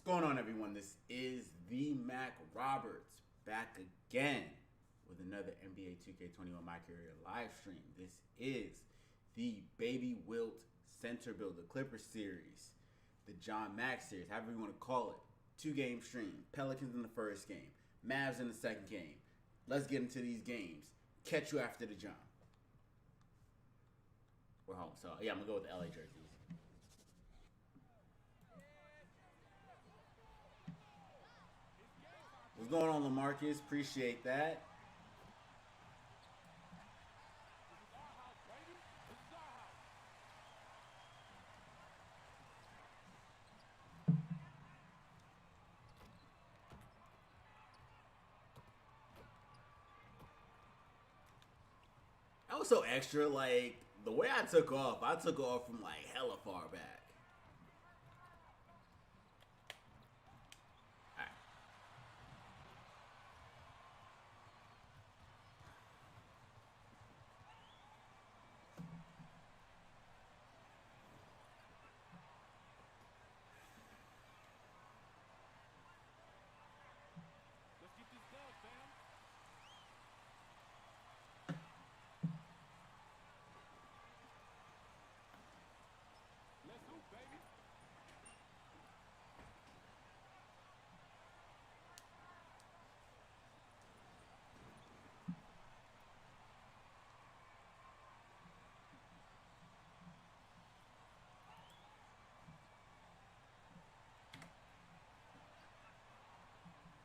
Going on, everyone? This is the Mac Roberts back again with another NBA 2K21 Mycareer live stream. This is the Baby Wilt Center Builder Clipper series, the John Mack series, however you want to call it. 2-game stream. Pelicans in the first game, Mavs in the second game. Let's get into these games. Catch you after the John. We're home, so yeah, I'm gonna go with the LA jerseys. What's going on, LaMarcus? Appreciate that. That was so extra. Like, the way I took off from like hella far back.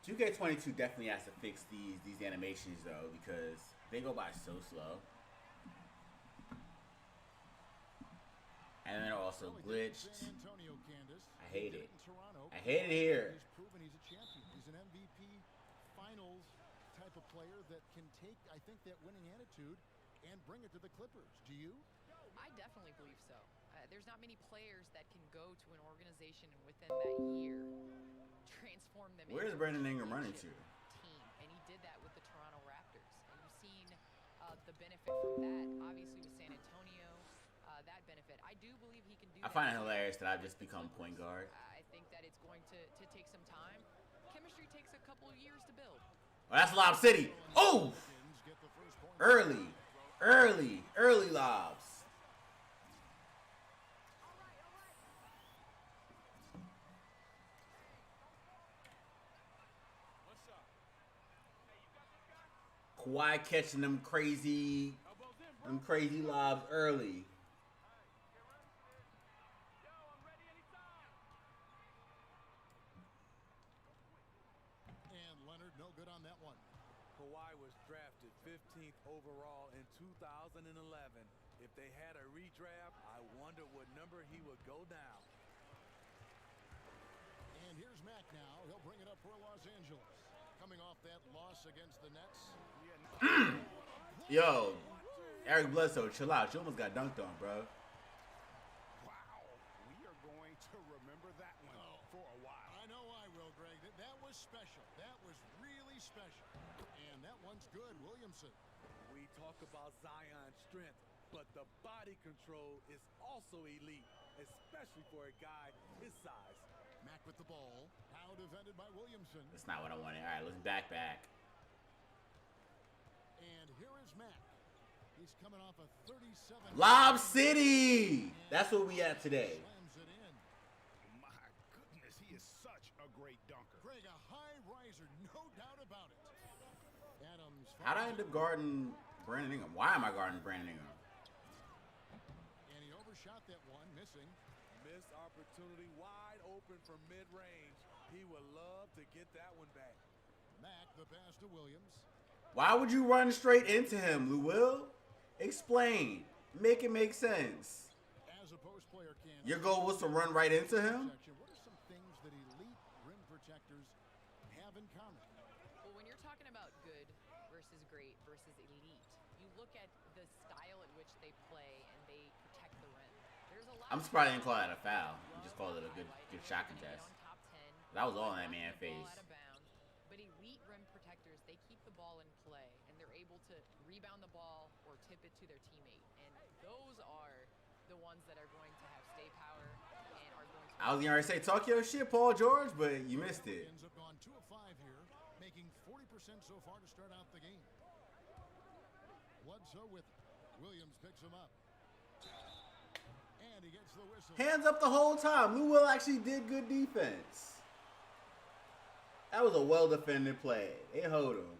$2K22 definitely has to fix these animations though, because they go by so slow. And they're also glitched. I hate it. I hate it here. He's proven he's a champion. He's an MVP finals type of player that can take, I think, that winning attitude and bring it to the Clippers. Do you? I definitely believe so. There's not many players that can go to an organization and within that year transform them. Where's Brandon Ingram running to? Team, and he did that with the Toronto Raptors. And you've seen the benefit from that, obviously with San Antonio. That benefit, I do believe he can do. I find it hilarious that I've just become point guard. I think that it's going to take some time. Chemistry takes a couple of years to build. Oh, that's Lob City. Oh, early lobs. Kawhi catching them crazy lobs early. And Leonard, no good on that one. Kawhi was drafted 15th overall in 2011. If they had a redraft, I wonder what number he would go down. And here's Mack now. He'll bring it up for Los Angeles. Coming off that loss against the Nets. Yo, Eric Bledsoe, chill out. You almost got dunked on, bro. Wow, we are going to remember that one for a while. I know I will, Greg. That was special. That was really special. And that one's good, Williamson. We talk about Zion's strength, but the body control is also elite, especially for a guy his size. Mack with the ball. Now defended by Williamson. That's not what I wanted. All right, let's back. And here is Mack. He's coming off a 37. Lob City. That's what we at today. Slams it in. My goodness, he is such a great dunker. Greg, a high riser, no doubt about it. Adams. How'd I end up guarding Brandon Ingram? Why am I guarding Brandon Ingram? And he overshot that one, missing. Missed opportunity, wide open from mid-range. He would love to get that one back. Mack, the pass to Williams. Why would you run straight into him, Lou Will? Explain. Make it make sense. As a post player can. Your goal was to run right into him? What are some things that elite rim protectors have in common? Well, when you're talking about good versus great versus elite, you look at the style in which they play and they protect the rim. There's a lot. I'm surprised I didn't call that a foul. You just called it a good shot contest. That was all in that man's face. But elite rim protectors, they keep the ball in play, and they're able to rebound the ball or tip it to their teammate. And those are the ones that are going to have stay power and are going to I was gonna say talk your shit, Paul George, but you missed it. Ends up gone 2 of 5 here, making 40% so far to start out the game. Bledsoe with it. Williams picks him up. And he gets the whistle. Hands up the whole time. Lou Will actually did good defense. That was a well-defended play. They hold him.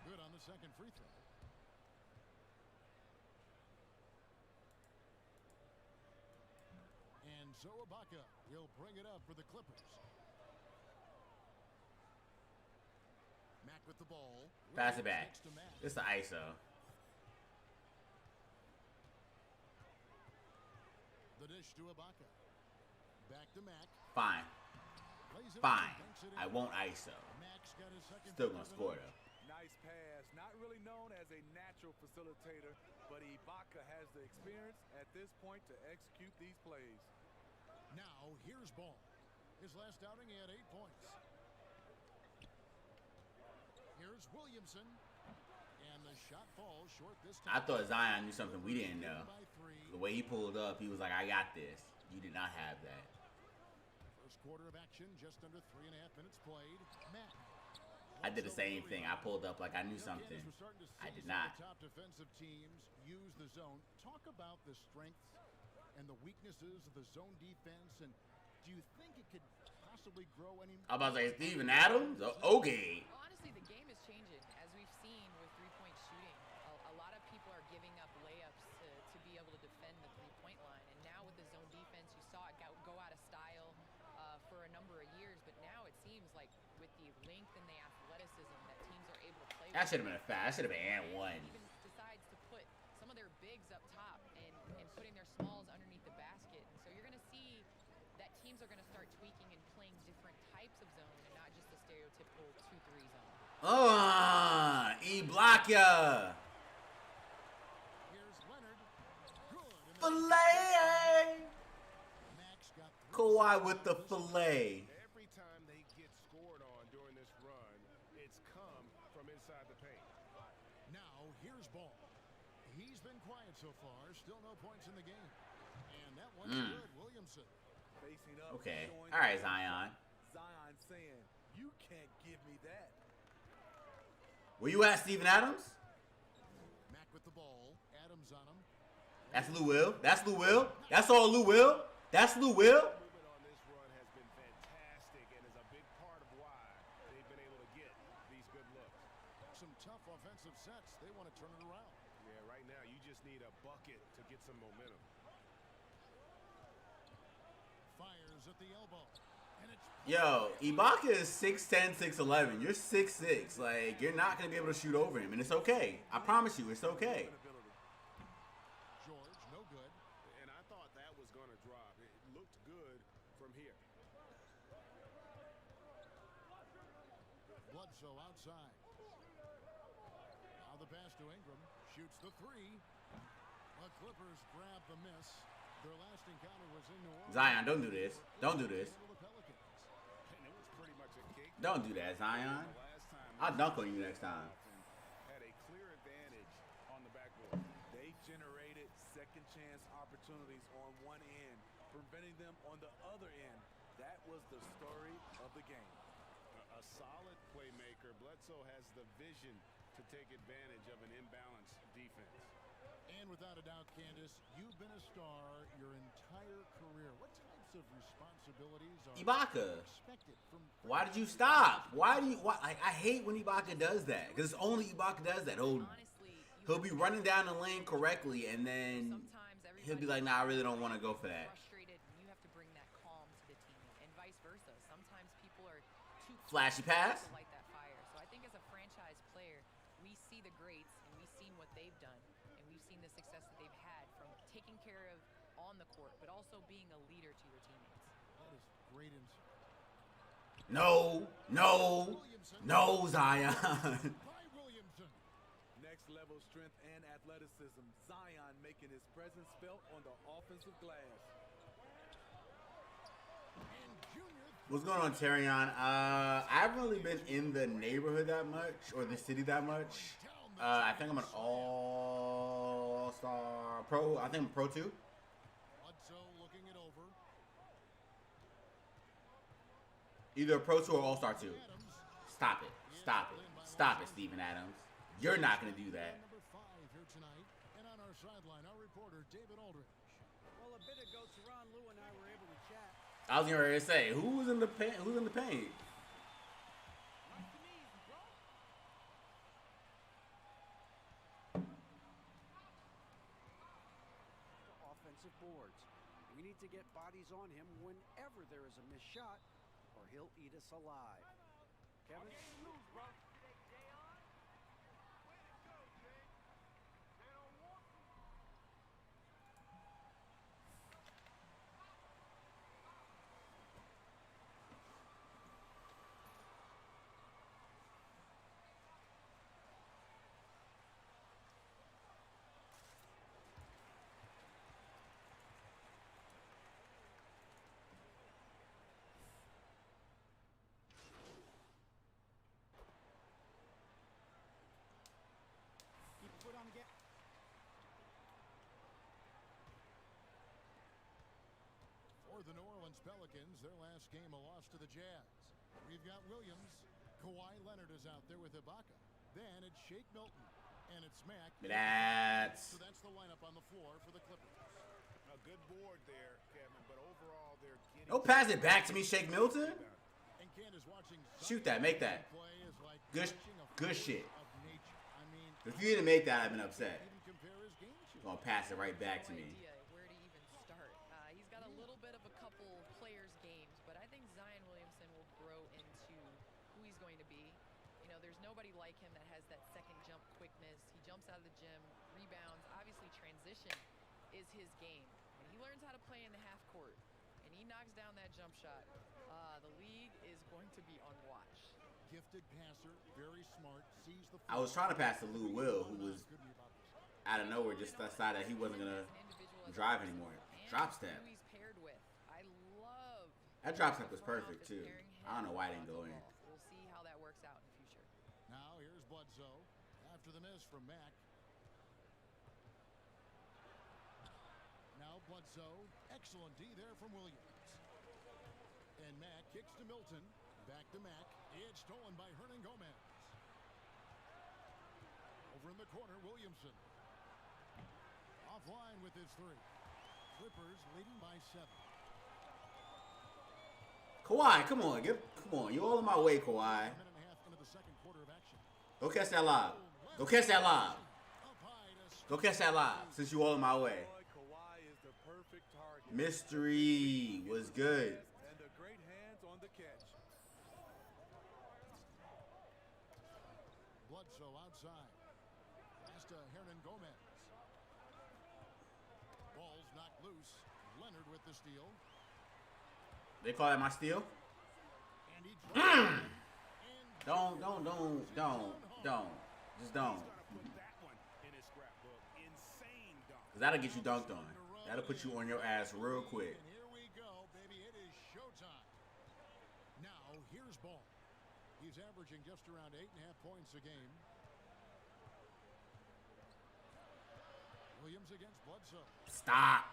Good on the second free throw. And so Ibaka will bring it up for the Clippers. Mack with the ball. Pass it back. Kicks to Mack. It's the ISO. The dish to Ibaka. Back to Mack. Fine. Plays it Fine. up, banks it in. I won't ISO. Mack's got his second Still free gonna throw score of the though. Nice pass. Not really known as a natural facilitator, but Ibaka has the experience at this point to execute these plays. Now, here's Ball. His last outing, he had 8 points. Here's Williamson. And the shot falls short this time. I thought Zion knew something we didn't know. By 3. The way he pulled up, he was like, I got this. You did not have that. First quarter of action, just under 3.5 minutes played. Mack. I did the same thing. I pulled up like I knew You know, something. Candace, we're starting to I see did some of not. the top defensive teams use the zone. Talk about the strengths and the weaknesses of the zone defense, and do you think it could possibly grow any? I was about to say Steven Adams. Okay. Well, honestly, the game is changing. As we've seen with three-point shooting, a lot of people are giving up layups to be able to defend the three-point line. And now with the zone defense, you saw it go out of style for a number of years. But now it seems like with the length and the athleticism that teams are able to play That with, should have been a foul. That should have been and one. even decides to put some of their bigs up top and putting their smalls underneath the basket. And so you're going to see that teams are going to start tweaking and playing different types of zone and not just the stereotypical 2-3 zone. E-block-ya. Here's Leonard. Good. And then Filet. Mack's got 3 Kawhi with the filet. Every time they get scored on during this run, it's come from inside the paint. Now, here's Ball. He's been quiet so far. Still no points in the game. And that one's good. Williamson. Facing up, Okay. showing All right, the Zion. Zion saying, "You can't give me that." Where you at, Steven Adams? Mack with the ball. Adams on him. That's Lou Will. That's Lou Will. That's all Lou Will. That's Lou Will. Movement on this run has been fantastic and is a big part of why they've been able to get these good looks. Some tough offensive sets. They want to turn it around. Yeah, right now you just need a bucket to get some momentum. Fires at the elbow. And it's Yo, Ibaka is 6'10", 6'11". You're 6'6". Like, you're not going to be able to shoot over him, and it's okay. I promise you, it's okay. George, no good. And I thought that was going to drop. It looked good from here. Bledsoe outside. Now the pass to Ingram. Shoots the 3. The Clippers grab the miss. Their last encounter was in New Orleans. Zion, don't do this. Don't do this. The Pelicans. And it was pretty much a kick. Don't do that, Zion. The last time I'll dunk on you next time. had a clear advantage on the backboard. They generated second chance opportunities on one end, preventing them on the other end. That was the story of the game. A solid playmaker. Bledsoe has the vision to take advantage of an imbalanced defense. And without a doubt, Candace, you've been a star your entire career. What types of responsibilities are Ibaka, expected from? why did you stop? Why do you? Why, I hate when Ibaka does that, because only Ibaka does that. Honestly, He'll be running down the lane correctly, and then sometimes he'll be like, "Nah, I really don't want to go for that." frustrated, and you have to bring that calm to the team, and vice versa. Sometimes people are too Flashy quick pass? to light that fire. So I think as a franchise player, we see the greats and we've seen what they've done, and we've seen the success that they've had from taking care of on the court, but also being a leader to your teammates. That is great insight. No, Zion. By Williamson. Next level strength and athleticism. Zion making his presence felt on the offensive glass. And Junior. What's going on, Terrion? I haven't really been in the neighborhood that much, or the city that much. I think I'm an all-star pro. I think I'm pro 2. Bledsoe looking it over. Either pro 2 or all-star 2. Stop it. Stop it. Stop it, Steven Adams. You're not going to do that. Number 5 here tonight. And on our sideline, our reporter, David Aldridge. Well, a bit ago, Teron Lou and I were able to chat. I was going to say, who's in the paint? Who's in the paint? Offensive boards. We need to get bodies on him whenever there is a missed shot, or he'll eat us alive. Kevin? For the New Orleans Pelicans, their last game a loss to the Jazz. We've got Williams. Kawhi Leonard is out there with Ibaka. Then it's Shake Milton. And it's Mack. So that's the lineup on the floor for the Clippers. A good board there, Kevin, but overall they're getting... Don't pass it back to me, Shake Milton. And Candace watching Shoot that, make that. play is like Good shit. of nature. I mean, If you didn't make that, I'd been upset. even compare his game to. Gonna pass it right back to No me. idea where to even start. He's got a little bit of a couple players' games, but I think Zion Williamson will grow into who he's going to be. You know, there's nobody like him that has that second jump quickness. He jumps out of the gym, rebounds. Obviously, transition is his game. When he learns how to play in the half court and he knocks down that jump shot, the league is going to be on watch. Gifted passer, very smart, sees the I was trying to pass to Lou Will, who was Could be about this. out of nowhere just decided that he wasn't gonna drive anymore. Drop step. Who he's paired with. I love That drop step was front perfect office too. pairing him I don't know why it with didn't go the in. ball. We'll see how that works out in the future. Now here's Bledsoe after the miss from Mack. Now Bledsoe, excellent D there from Williams. And Mack kicks to Milton. Back to Mack. It's stolen by Hernan Gomez. Over in the corner, Williamson. Offline with his 3. Clippers leading by 7. Kawhi, come on, you all in my way, Kawhi. A minute and a half into the second quarter of action. Go catch that lob. Go catch that lob. Up high to Go catch that lob. Since you all in my way. Boy, Kawhi is the perfect target. Mystery was good. And the great hands on the catch. Bledsoe outside. Pass to Hernan Gomez. Ball's knocked loose. Leonard with the steal. They call that my steal? And he Mm. and Don't. Just don't. Put that one in his scrapbook. Insane dunk. Cause that'll get you dunked on. That'll put you on your ass real quick. And here we go, baby. It is showtime. Now, here's Ball. He's averaging just around 8.5 points a game. Williams against Bledsoe. Stop.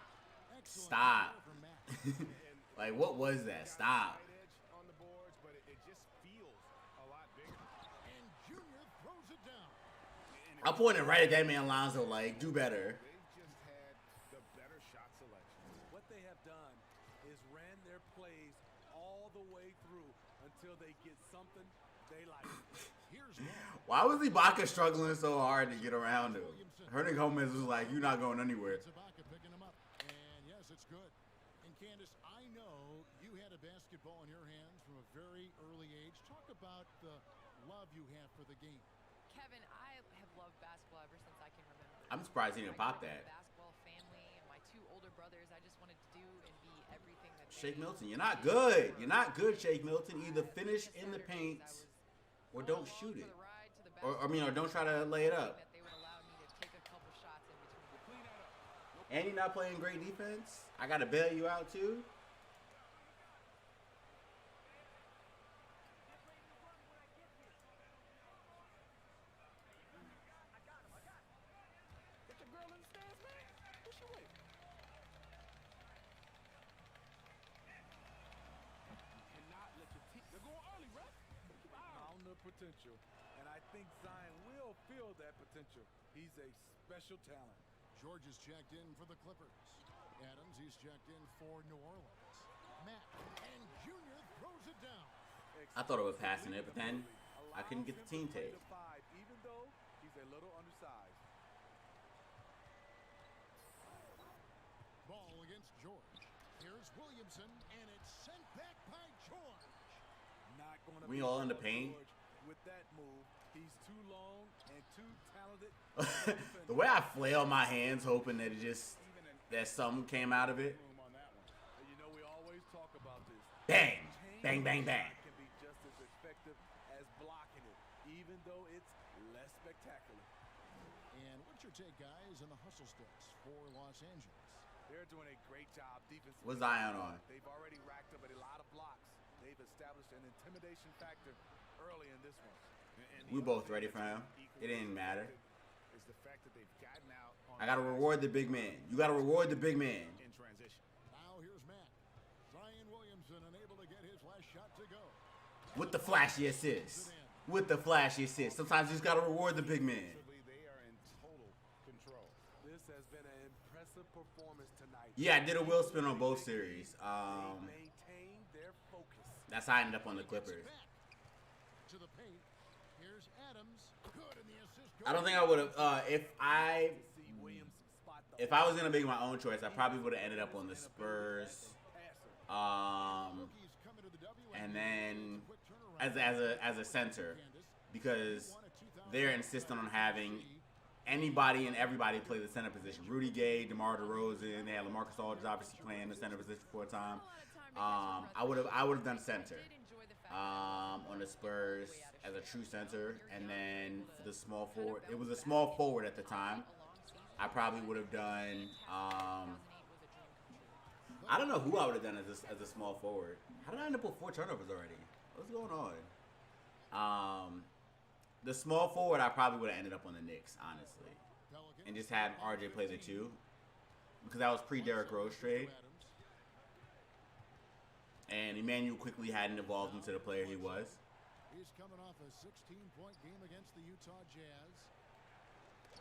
Excellent Stop. play from Mack. Like, what was that? Stop. Right edge on the boards, but it just feels a lot bigger. And Junior throws it down. And I pointed right at that man Lonzo, like, do better. they've just had the better shot selection. What they have done is ran their plays all the way through until they get something they like. Here's Ball. Why was Ibaka struggling so hard to get around him? Hernan Gomez was like, you're not going anywhere. It's Ibaka picking him up. And yes, it's good. And Candace, I know you had a basketball in your hands from a very early age. Talk about the love you have for the game. Kevin, I have loved basketball ever since I can remember. I'm surprised he didn't I pop grew up in that. a basketball family, and my 2 older brothers. I just Shake Milton, you're not good. You're not good, Shake Milton. Either finish in the paint or don't shoot it. Or don't try to lay it up. And you're not playing great defense. I got to bail you out, too. Potential, and I think Zion will feel that potential. He's a special talent. George is checked in for the Clippers. Adams, he's checked in for New Orleans. Mack, and Junior throws it down. I thought it was passing it, but then I couldn't get the team tape. Even though he's a little undersized. Ball against George. Here's Williamson, and it's sent back by George. Not going to We all in the paint. With that move, he's too long and too talented. The way I flail my hands, hoping that that something came out of it. You know, we always talk about this. Bang, bang, bang, bang. Can be just as effective as blocking it, even though it's less spectacular. And what's your take, guys, on the hustle sticks for Los Angeles? They're doing a great job defensively. What's Zion on? They've already racked up a lot of blocks. They've established an intimidation factor early in this one. We both ready for him. It didn't matter. Is the fact that they've gotten out on I gotta reward the big man. You gotta reward the big man. in transition. Now here's Mack. Zion Williamson unable to get his last shot to go. With the flashy assist. With the flashy assist. Sometimes you just gotta reward the big man. They are in total control. This has been an impressive performance tonight. Yeah, I did a wheel spin on both series. They maintain their focus. That's how I ended up on the Clippers. To the paint. Here's Adams. Good in the assist. I don't think I would have. If I was gonna make my own choice, I probably would have ended up on the Spurs. And then as a center, because they're insistent on having anybody and everybody play the center position. Rudy Gay, DeMar DeRozan, they had LaMarcus Aldridge obviously playing the center position for a time. I would have done center on the Spurs as a true center, and then for the small forward, it was a small forward at the time. I probably would have done. I don't know who I would have done as a small forward. How did I end up with 4 turnovers already? What's going on? The small forward, I probably would have ended up on the Knicks, honestly, and just had RJ play the 2, because that was pre-Derrick Rose trade. And Emmanuel quickly hadn't evolved into the player he was. He's coming off a 16-point game against the Utah Jazz.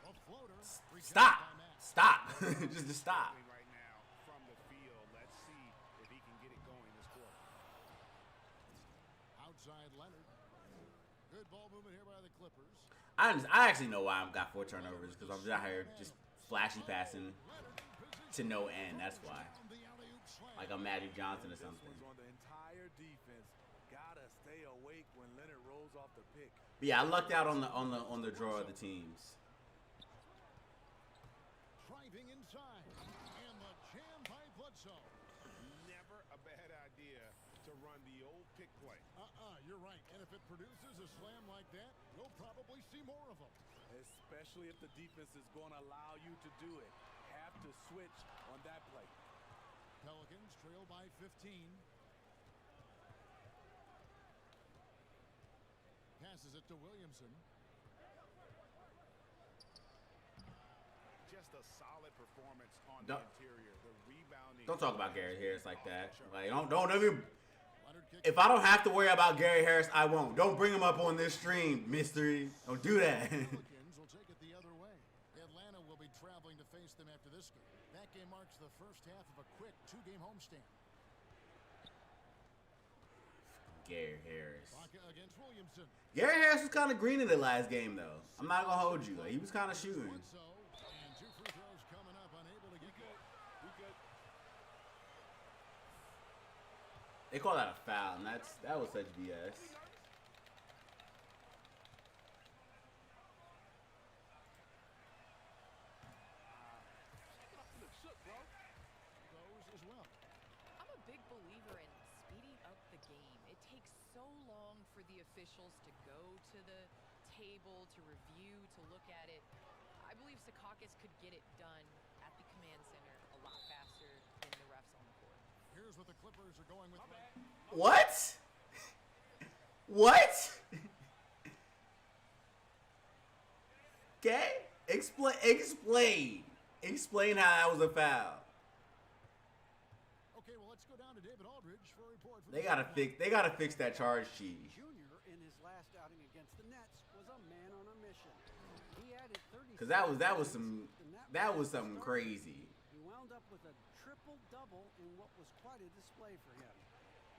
A floater. Stop! just stop. Right now from the field. Let's see if he can get it going this quarter. Outside Leonard. Good ball movement here by the Clippers. I actually know why I've got 4 turnovers, because I'm just out here just flashy passing to no end. That's why. Like I'm Magic Johnson or something. On the entire defense, gotta stay awake when Leonard rolls off the pick. But yeah, I lucked out on the draw of the teams. Driving inside, and the jam by Bledsoe. Never a bad idea to run the old pick play. You're right. And if it produces a slam like that, we'll probably see more of them. Especially if the defense is going to allow you to do it. Have to switch on that play. Pelicans trail by 15. Passes it to Williamson. Just a solid performance on the interior. The rebounding. Don't talk about Gary Harris like that. Like don't ever. If I don't have to worry about Gary Harris, I won't. Don't bring him up on this stream, mystery. Don't do that. Pelicans will take it the other way. Atlanta will be traveling to face them after this game. That game marks the first half of a quick 2-game homestand. Gary Harris. Against Williamson. Gary Harris was kind of green in the last game, though. I'm not gonna hold you. Like, he was kind of shooting. And 2 free throws coming up, unable to get good. They call that a foul, and that was such BS. I'm a big believer for the officials to go to the table, to review, to look at it. I believe Secaucus could get it done at the command center a lot faster than the refs on the court. Here's what the Clippers are going with. What? What? Okay, explain how that was a foul. Okay, well, let's go down to David Aldridge for a report. They gotta fix that charge sheet. Junior in his last outing against the Nets was a man on a mission. He added 30. Cause that was something crazy. He wound up with a triple-double in what was quite a display for him.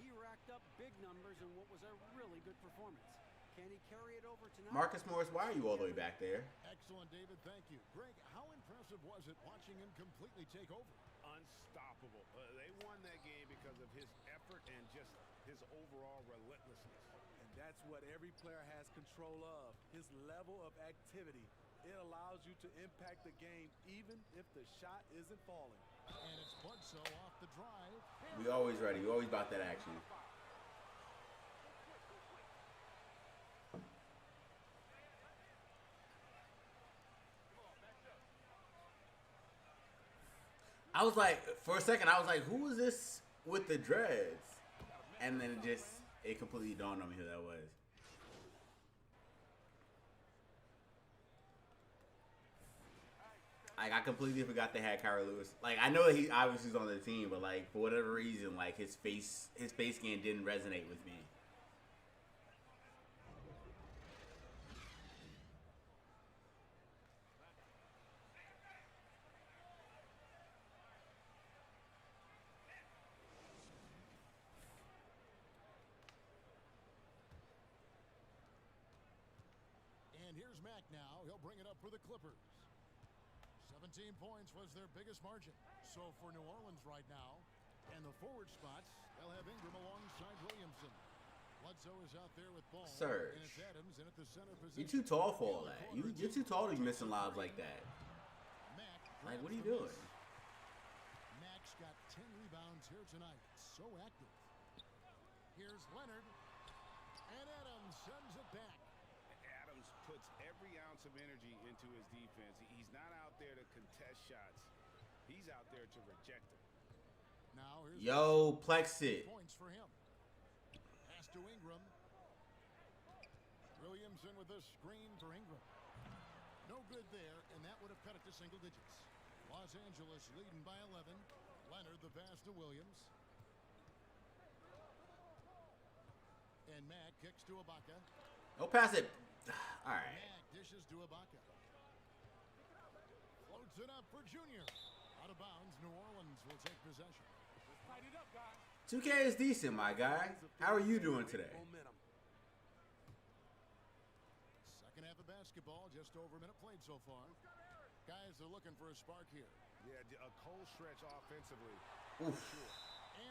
He racked up big numbers in what was a really good performance. Can he carry it over tonight? Marcus Morris, why are you all the way back there? Excellent, David. Thank you. Greg, how impressive was it watching him completely take over? Unstoppable. They won that game because of his effort and just his overall relentlessness. And that's what every player has control of, his level of activity. It allows you to impact the game even if the shot isn't falling. And it's Bledsoe off the drive. We always ready. We always about that action. I was like, for a second, I was like, who is this with the dreads? And then it completely dawned on me who that was. Like, I completely forgot they had Kyrie Lewis. Like, I know that he obviously is on the team, but like, for whatever reason, like his face scan didn't resonate with me. And here's Mack now. He'll bring it up for the Clippers. 17 points was their biggest margin. So for New Orleans right now, and the forward spots, they'll have Ingram alongside Williamson. Bledsoe is out there with ball. Serge, and it's Adams in at the center position. you're too tall for all that. You're too tall to be missing lobs like that. Mack Like, what are you doing? Mack's got 10 rebounds here tonight. So active. Here's Leonard. And Adams sends it back. Adams puts every ounce of energy into his defense. He's not out there to contest shots. He's out there to reject them. Now here's Yo, Plex it. points for him. Pass to Ingram. Williamson with a screen for Ingram. No good there, and that would have cut it to single digits. Los Angeles leading by 11. Leonard the pass to Williams. And Mack kicks to Ibaka. Don't pass it. All right. Mack dishes to Ibaka. Floats it up for Junior. Out of bounds, New Orleans will take possession. 2K is decent, my guy. How are you doing today? Momentum. Second half of basketball, just over a minute played so far. Guys are looking for a spark here. Yeah, a cold stretch offensively. Oof.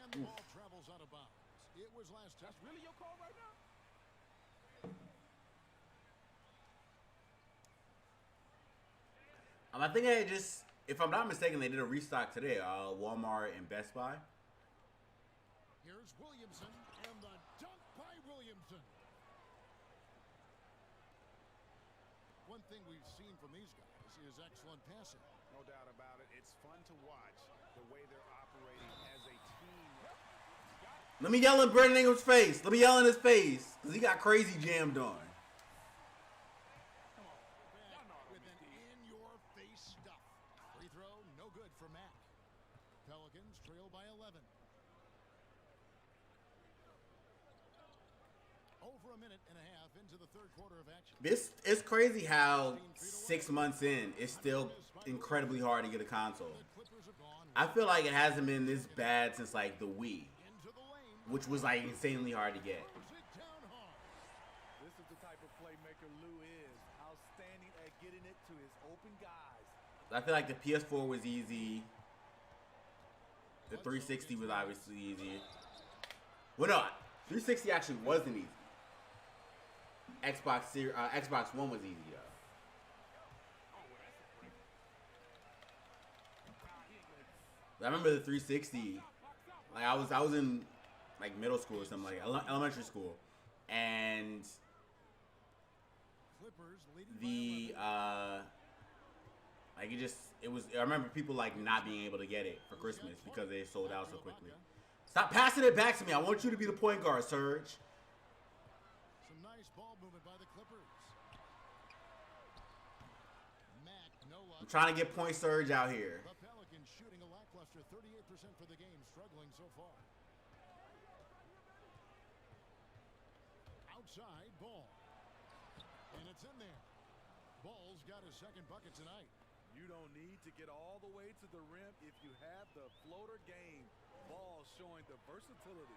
And the ball travels out of bounds. It was last time. That's really your call right now? I think they just, if I'm not mistaken, they did a restock today. Walmart and Best Buy. Here's Williamson, and the dunk by Williamson. One thing we've seen from these guys is excellent passing. No doubt about it. It's fun to watch the way they're operating as a team. Let me yell in Brandon Ingram's face. Let me yell in his face, because he got crazy jammed on. With an in-your-face stuff. Free throw, no good for Mack. Pelicans trail by 11. Over a minute and a half into the third quarter of action. It's crazy how 6 months in, it's still incredibly hard to get a console. I feel like it hasn't been this bad since like the Wii, which was like insanely hard to get. This is the type of playmaker Lou is. Outstanding at getting it to his open guys. I feel like the PS4 was easy. The 360 was obviously easy. Well, no, 360 actually wasn't easy. Xbox One was easy though. I remember the 360. Like I was in like middle school or something, like elementary school, and Clippers leading like it was. I remember people like not being able to get it for Christmas because they sold out so quickly. Stop passing it back to me. I want you to be the point guard, Serge. Some nice ball movement by the Clippers. Mack, no luck. I'm trying to get point Serge out here. The Pelicans shooting a lackluster 38% for the game, struggling so far. Outside ball. And it's in there. Ball's got his second bucket tonight. You don't need to get all the way to the rim if you have the floater game. Ball showing the versatility.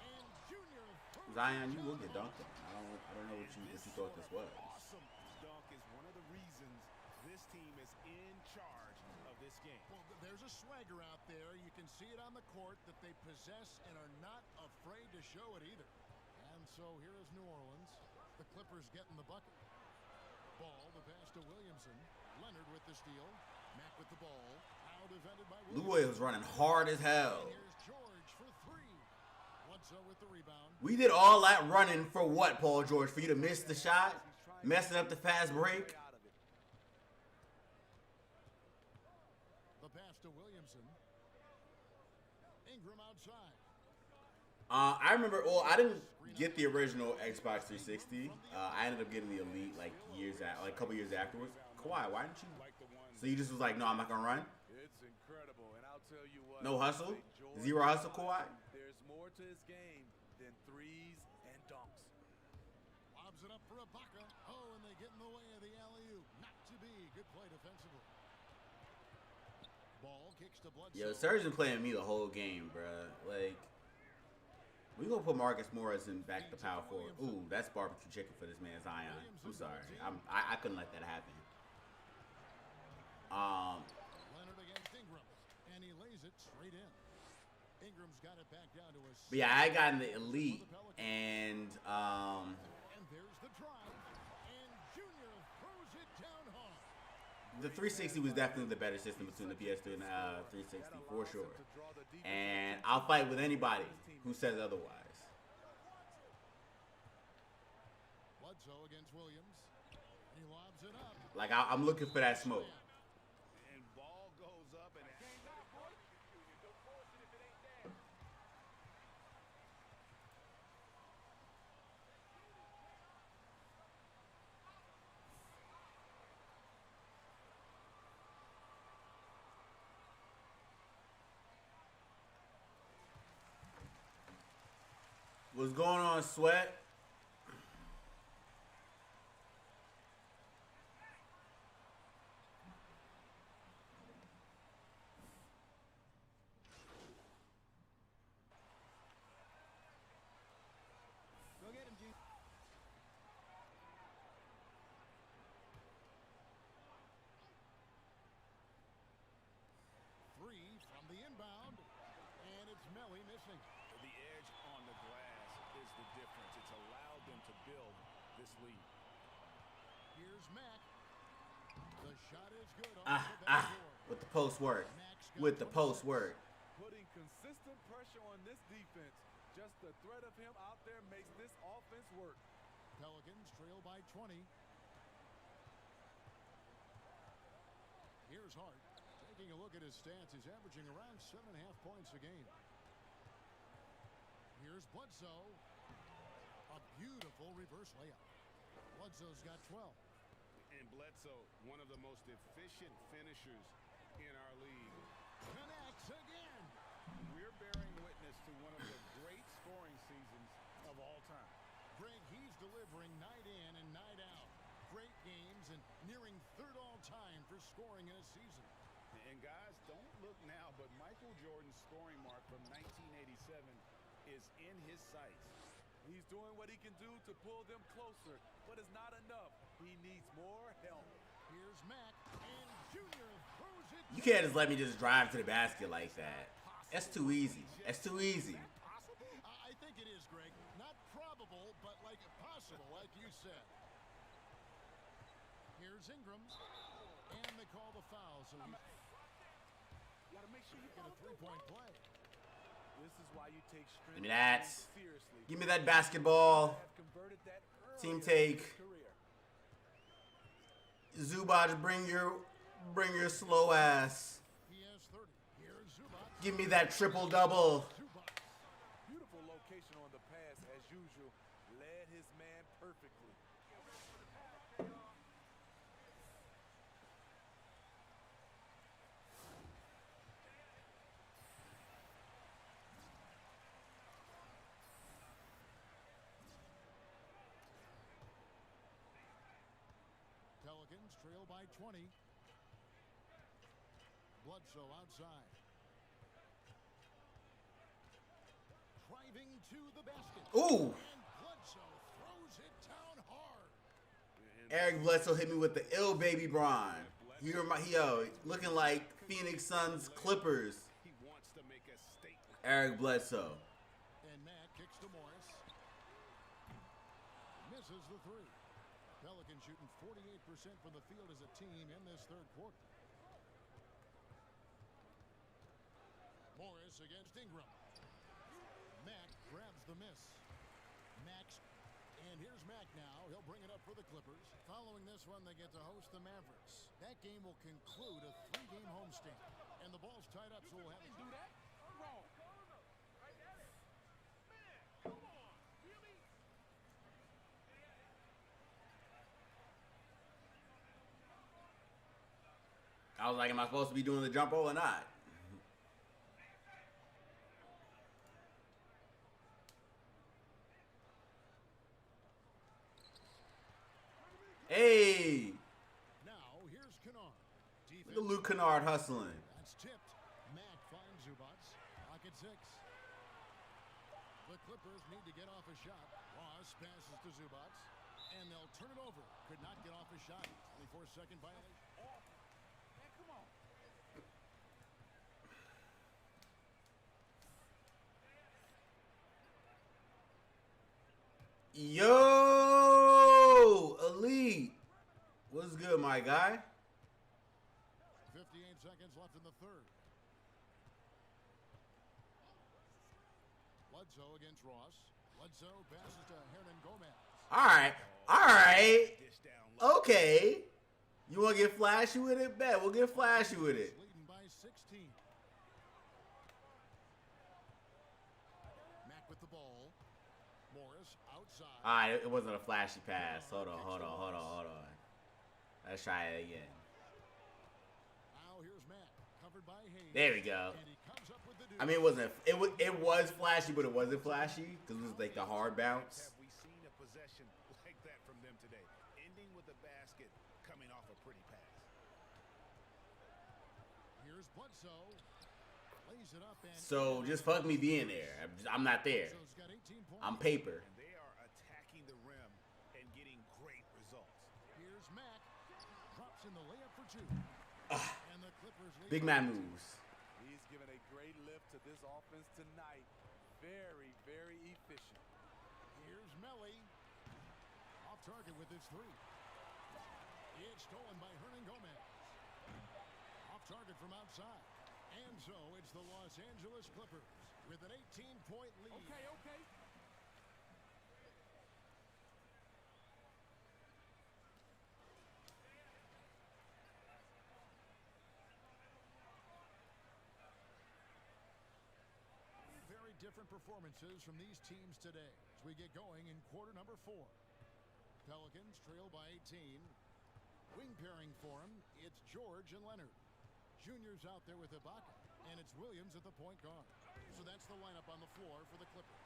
And Junior Zion, you will get dunked on. I don't know what you thought this was. Awesome dunk is one of the reasons this team is in charge of this game. Well, there's a swagger out there. You can see it on the court that they possess and are not afraid to show it either. And so here is New Orleans. The Clippers getting the bucket. Ball, the pass to Williamson. Leonard with the steal. Mack with the ball. Now defended by Lou Williams running hard as hell. And here's George for three. Bledsoe with the rebound. We did all that running for what, Paul George? For you to miss the shot? Messing up the fast break? The pass to Williamson. Ingram outside. I remember, well, I didn't get the original Xbox 360. I ended up getting the Elite like a couple years afterwards. Kawhi, why didn't you? So you just was like, no, I'm not gonna run. It's incredible, and I'll tell you what. No hustle, zero hustle, Kawhi. There's more to his game than threes and dunks. Lobs it up for Ibaka. Oh, and they get in the way of the alley-oop. Not to be. Good play defensively. Ball kicks to Bledsoe. Yo, Serge been playing me the whole game, bruh. Like, we gonna put Marcus Morris in back to power forward. Ooh, that's barbecue chicken for this man Zion. I'm sorry, I couldn't let that happen. Leonard against Ingram, and he lays it straight in. Ingram's got it back down to us. But yeah, I got in the Elite, and And there's the drive, and Junior throws it down hard. the 360 was definitely the better system between the PS3 and the 360 for sure. And I'll fight with anybody who says otherwise. Bledsoe against Williams. He lobs it up. Like I'm looking for that smoke. And ball goes up and What's going on, Sweat? Go get him, G. Three from the inbound, and it's Melly missing. the edge on the glass is the difference. It's allowed them to build this lead. Here's Mack. The shot is good off the back door. With the post work. With the post work. Putting consistent pressure on this defense. Just the threat of him out there makes this offense work. Pelicans trail by 20. Here's Hart. Taking a look at his stats, he's averaging around 7.5 points a game. Here's Bledsoe. A beautiful reverse layup. Bledsoe's got 12. And Bledsoe, one of the most efficient finishers in our league. Connects again. We're bearing witness to one of the great scoring seasons of all time. Greg, he's delivering night in and night out. Great games and nearing third all-time for scoring in a season. And guys, don't look now, but Michael Jordan's scoring mark from 1987 is in his sights. He's doing what he can do to pull them closer, but it's not enough. He needs more help. Here's Mack, and Junior throws it. You can't just let me just drive to the basket like that. That's too easy. That's too easy. Possible? I think it is, Greg. Not probable, but like possible, like you said. Here's Ingram, and they call the foul, so he's got to make sure you get a three-point play. This is why you take strength Give me that. seriously. Give me that basketball. Have converted that Team earlier in take. his career. Zubac, bring your slow ass. He has 30. Here's Zubac. Give me that triple double. Zubac. Beautiful location on the pass as usual. Led his man perfectly. Pelicans trail by 20. Bledsoe outside. Driving to the basket. Ooh. And Bledsoe throws it down hard. Eric Bledsoe hit me with the ill baby Bron. Looking like Phoenix Suns Clippers. He wants to make a statement. Eric Bledsoe. And Mack kicks to Morris. Misses the three. Pelicans shooting 48% from the field as a team in this third quarter. Morris against Ingram. Mack grabs the miss. And here's Mack now. He'll bring it up for the Clippers. Following this one, they get to host the Mavericks. That game will conclude a 3-game homestand. And the ball's tied up, so we'll have it. Do that? Wrong. I was like, am I supposed to be doing the jump roll or not? Hey! Now, here's Kennard. Look at Luke Kennard hustling. That's tipped. Mack finds Zubac. Pocket 6. The Clippers need to get off a shot. Ross passes to Zubac. And they'll turn it over. Could not get off a shot. 24-second violation. Man, come on. Yo! Elite! What's good, my guy? 58 seconds left in the third. Bledsoe against Ross. Bledsoe passes to Hernan Gomez. Alright. Alright. Okay. You want to get flashy with it? Bet. We'll get flashy with it. Leading by 16. Mack with the ball. Morris outside. Alright, it wasn't a flashy pass. Hold on. Let's try it again. Now here's Mack, covered by Hayes. There we go. And he comes up with the I mean, it was flashy, but it wasn't flashy because it was like the hard bounce. Have we seen a possession like that from them today? Ending with a basket, coming off a pretty pass. Here's Bledsoe. Lays it up and So just fuck me being there. I'm not there. Bledsoe's got 18 points. I'm paper. And they are attacking the rim and getting great results. Here's Mack. Drops in the layup for 2. And the Clippers lead Big by man 10. moves. He's given a great lift to this offense tonight. Very, very efficient. Here's Melly. Off target with his 3. It's stolen by Hernan Gomez. Off target from outside. And so it's the Los Angeles Clippers with an 18-point lead. Okay. Very different performances from these teams today as we get going in quarter number 4. Pelicans trail by 18. Wing pairing for him, it's George and Leonard. Junior's out there with Ibaka, and it's Williams at the point guard. So that's the lineup on the floor for the Clippers.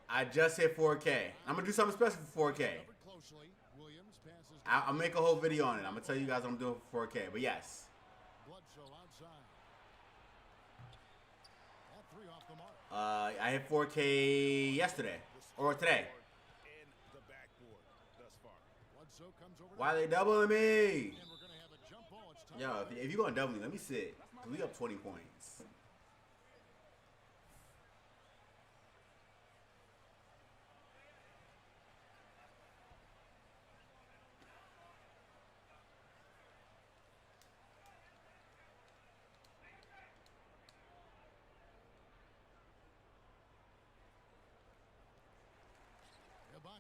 I just hit 4K. I'm gonna do something special for 4K. Covered closely. Williams passes. I'll make a whole video on it. I'm gonna tell you guys what I'm doing for 4K. But yes, Bledsoe outside. That 3 off the mark. I hit 4K yesterday or today. And the backboard thus far. Bledsoe comes over. Why are they doubling me? And we're going to have a jump ball. It's time. Yo, if you're gonna double me, let me sit. Cause we up 20 points.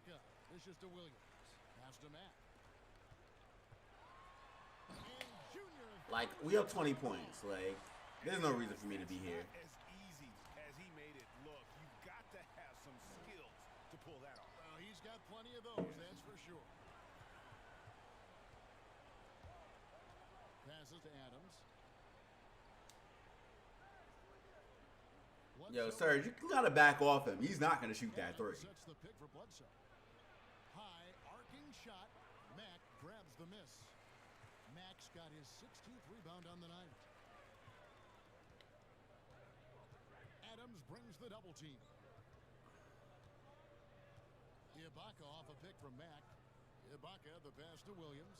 Ibaka. Dishes to Williams. Pass to Mack. And Junior. Like, we up 20 points. Like, there's no reason for me to be here. As easy as he made it look, you've got to have some skills to pull that off. Well, he's got plenty of those, that's for sure. Passes to Adams. Yo, sir, you gotta back off him. He's not gonna shoot that three. Sets the pick for Bledsoe. High arcing shot. Mack grabs the miss. Mack's got his 16th rebound on the night. Adams brings the double team. Ibaka off a pick from Mack. Ibaka the pass to Williams.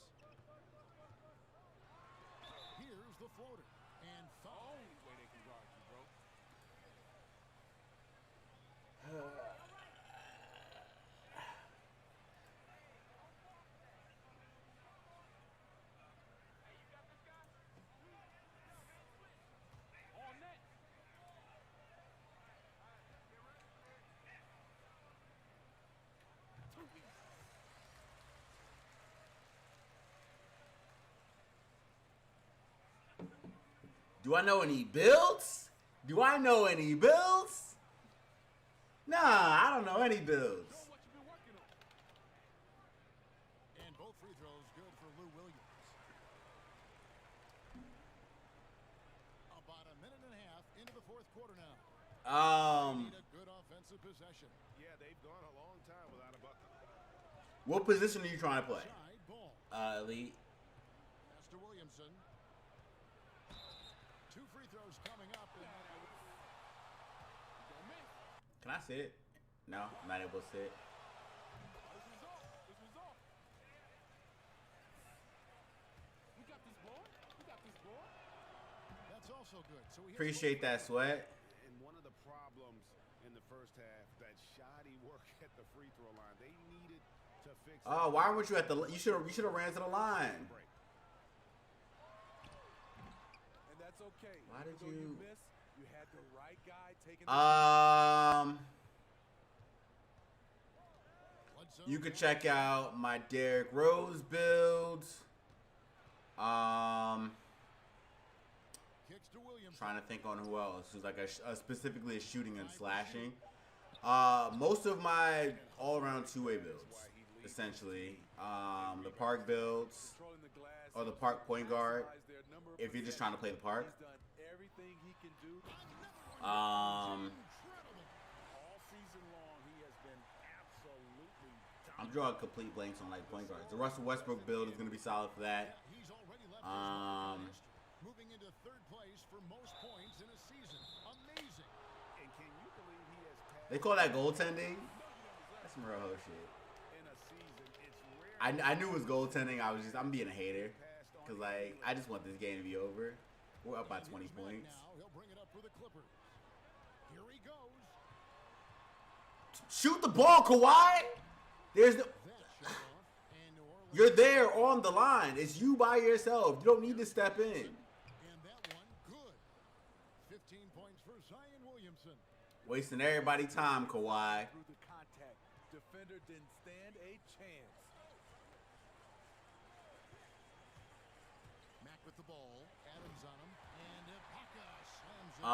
Here's the floater. And foul. Only way they can guard you, bro. On net. Do I know any builds? Do I know any builds? Nah, I don't know any builds. Show what you've been working on. And both free throws good for Lou Williams. About a minute and a half into the fourth quarter now. Need a good offensive possession. Yeah, they've gone a long time without a bucket. What position are you trying to play? Side ball. Elite. Pass to Williamson. Two free throws coming up. Don't miss. Can I see it? No, I'm not able to see it. This is off. This is off. We got this board. We got this board. That's also good. So he Appreciate that, Sweat. And one of the problems in the first half, that shoddy work at the free throw line. They needed to fix it. Oh, why weren't you at the? You should have ran to the line. Break. And that's okay. Why Even did though you- miss? You had the right guy taking. Bledsoe You could check out my Derrick Rose build. kicks to Williamson. Trying to think on who else who's like a specifically a shooting and slashing. Most of my all-around two-way builds, essentially. The park builds Controlling the glass. or the park point guard. Maximize their number of If you're just trying to play the park. He's done everything he can do. All season long, he has been absolutely I'm drawing complete blanks on like point guards. The Russell Westbrook build is gonna be solid for that. He's already left his mark on history. Moving into third place for most points in a season. Amazing. And can you believe he has passed They call that goaltending. That's some real hoe shit. in a season? It's rare. I knew it was goaltending. I'm being a hater because like I just want this game to be over. We're up by 20 Here's Mack points. now. He'll bring it up for the Clippers. Here he goes. Shoot the ball, Kawhi. There's the. That shut off. And New Orleans. You're there on the line. It's you by yourself. You don't need to step in. And that one good. 15 points for Zion Williamson. Wasting everybody time, Kawhi. Through the contact, defender didn't stand a chance. Mack with the ball. Adams on him. And Ibaka slams it.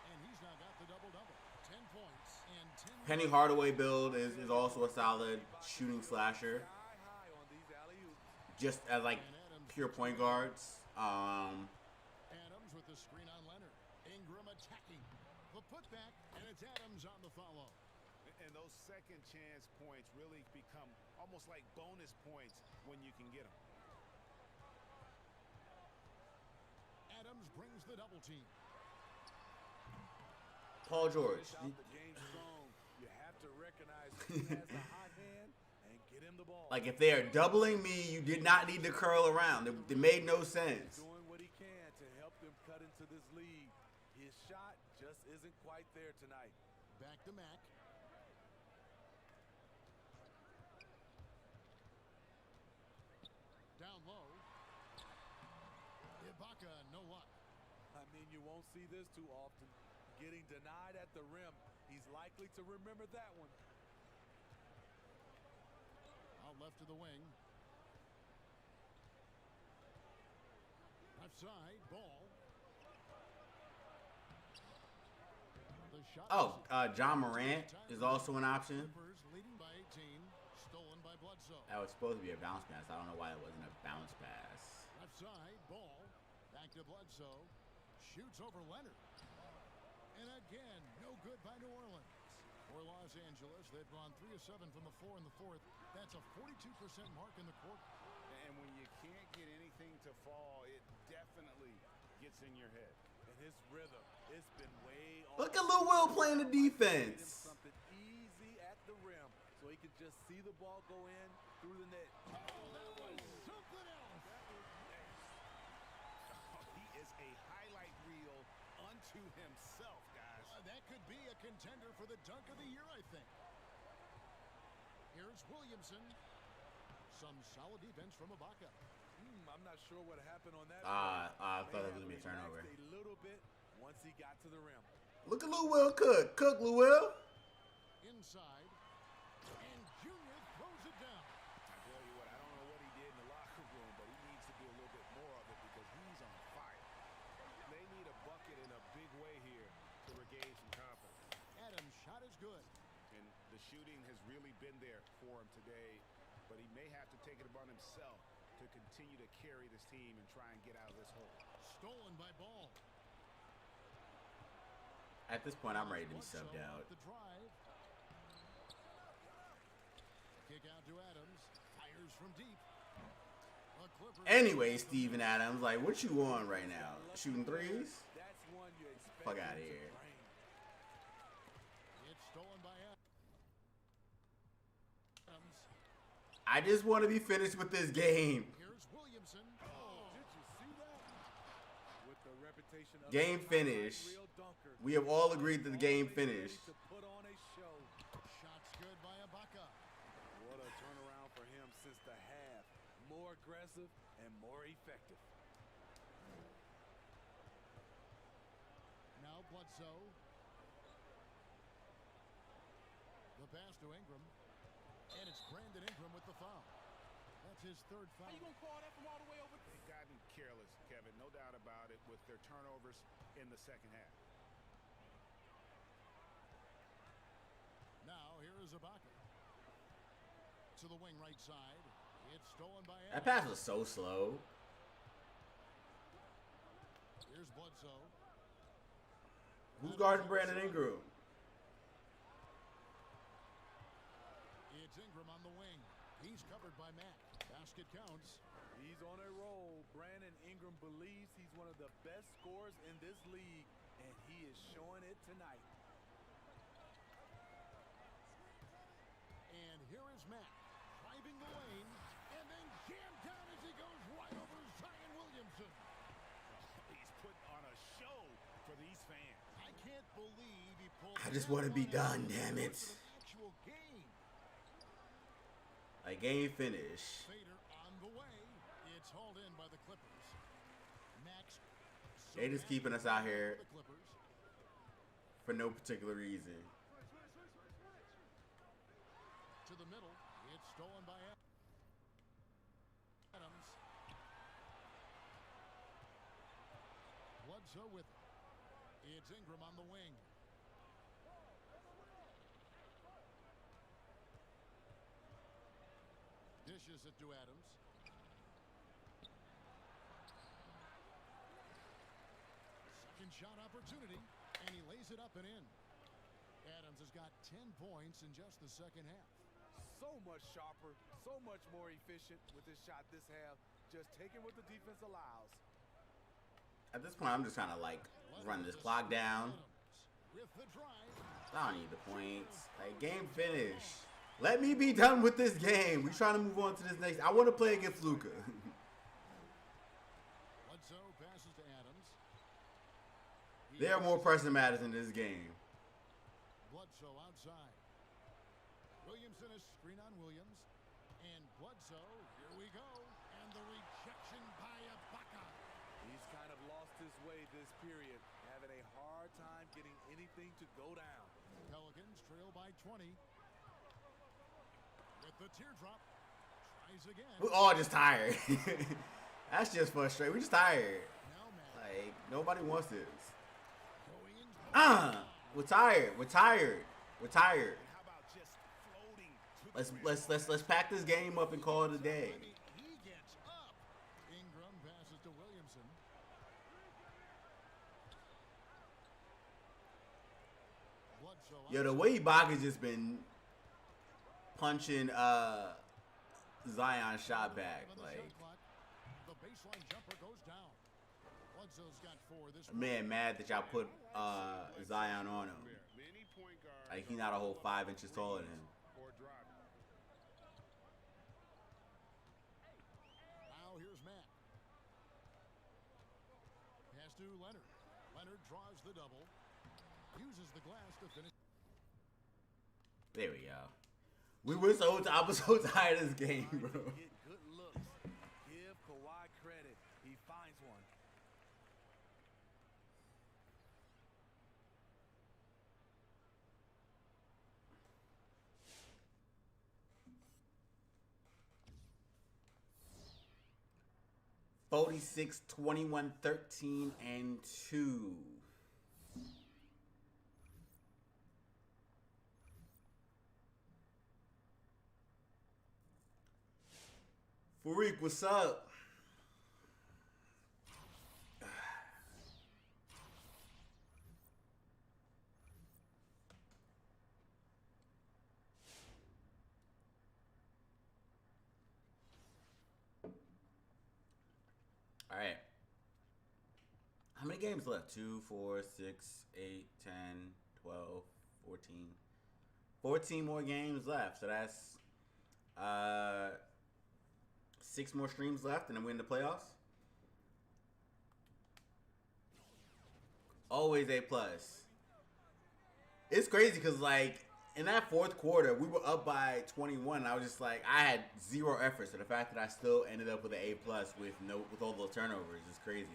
And he's now got the double-double. 10 points and 10 Penny Hardaway build is also a solid shooting slasher. Sky high on these alley-oops. Just as like pure point guards. Adams with the screen on Leonard. Ingram attacking. The putback, and it's Adams on the follow. And those second chance points really become almost like bonus points when you can get them. Adams brings the double team. Paul George. Finish out the game strong. You have to recognize who has the hot hand and get him the ball. Like if they are doubling me, you did not need to curl around. It made no sense. Doing what he can to help them cut into this lead. His shot just isn't quite there tonight. Back to Mack. Down low. Ibaka, no luck. I mean, you won't see this too often. Getting denied at the rim. He's likely to remember that one. left to the wing. Left side, ball. The shot. Oh, John Morant is also an option. Clippers leading by 18. Stolen by Bledsoe. That was supposed to be a bounce pass. I don't know why it wasn't a bounce pass. Left side, ball. Back to Bledsoe. Shoots over Leonard. And again, no good by New Orleans. For Los Angeles, they've gone 3 of 7 from the floor in the fourth. That's a 42% mark in the quarter. And when you can't get anything to fall, it definitely gets in your head. And his rhythm, it's been way off. Look at Lil Will playing the defense. Something easy at the rim, so he could just see the ball go in through the net. Oh, that was something else. He is a highlight reel unto himself, guys. That could be a contender for the dunk of the year, I think. Here's Williamson. Some solid defense from Ibaka. I'm not sure what happened on that. I thought it was going to be a turnover. A little bit once he got to the rim. Look at Lil Will cook. Cook, Lil Will. Inside. And Junior throws it down. I tell you what, I don't know what he did in the locker room, but he needs to do a little bit more of it because he's on fire. They need a bucket in a big way here to regain some confidence. Adams' shot is good. And the shooting has really been there for him today, but he may have to take it upon himself to continue to carry this team and try and get out of this hole. Stolen by Ball. At this point, I'm ready to be subbed out. The drive. Kick out to Adams. Fires from deep. Anyway, Steven Adams, like, what you on right now? Shooting threes? That's one you expect. Fuck out of here. It's stolen by Adams. I just want to be finished with this game. Here's Williamson. Oh, did you see that? With the reputation of Game finished. real dunker, We have all agreed that the game finished. to put on a show. Shots good by Ibaka. What a turnaround for him since the half. More aggressive and more effective. Now Bledsoe. The pass to Ingram. And it's Brandon Ingram with the foul. That's his third foul. How you gonna call that from all the way over? They've gotten careless, Kevin, no doubt about it, with their turnovers in the second half. Now here is Ibaka. To the wing right side. It's stolen by That Adams. pass was so slow. Here's Bledsoe. Who's guarding Brandon Ingram? It's Ingram on the wing. He's covered by Mack. Basket counts. He's on a roll. Brandon Ingram believes he's one of the best scorers in this league, and he is showing it tonight. And here is Mack. Driving the lane. And then jammed down as he goes right over Zion Williamson. He's put on a show for these fans. I can't believe he pulled. I just want to be done, damn it. Actual game. Like, game finish. Fader on the way. It's hauled in by the Clippers. Max. They just keeping us out here The Clippers. for no particular reason. To the middle. It's stolen by Adams. Bledsoe with it. It's Ingram on the wing. Dishes it to Adams. Second shot opportunity, and he lays it up and in. Adams has got 10 points in just the second half. So much sharper, so much more efficient with his shot this half. Just taking what the defense allows. At this point, I'm just trying to, like, run this clock down. With the drive. I don't need the points. Like, game finish. Let me be done with this game. We're trying to move on to this next. I want to play against Luka. Bledsoe passes to Adams. There are more pressing matters in this game. Bledsoe outside. Williamson is screen on Williams. And Bledsoe, here we go. And the rejection by Ibaka. He's kind of lost his way this period, having a hard time getting anything to go down. Pelicans trail by 20. With the teardrop. Tries again. We're all just tired. That's just frustrating. We're just tired. Now Mack. Like, nobody wants this. Going in. We're tired. We're tired. We're tired. How about just floating to the Let's pack this game up and call it a day. I mean, he gets up. Ingram passes to Williamson. Bledsoe Yo, the way Ibaka's just been punching Zion shot back, on the like, shot clock. The baseline jumper goes down. Bledsoe's got 4 this man, mad that y'all put Zion on him. Many point guards Like, he's not a whole 5 inches taller than him. or driving. Now here's Mack. Pass to Leonard. Leonard draws the double. Uses the glass to finish. There we go. I was so tired of this game, bro. Get good looks. Give Kawhi credit. He finds one. $46, 21, 13, and 2. Fareeq, what's up? All right. How many games left? 2, 4, 6, 8, 10, 12, 14. 14 more games left. So that's 6 more streams left, and then we're in the playoffs. Always A+. It's crazy because, like, in that fourth quarter, we were up by 21. And I was just like, I had 0 effort. So the fact that I still ended up with an A+ with all those turnovers is crazy.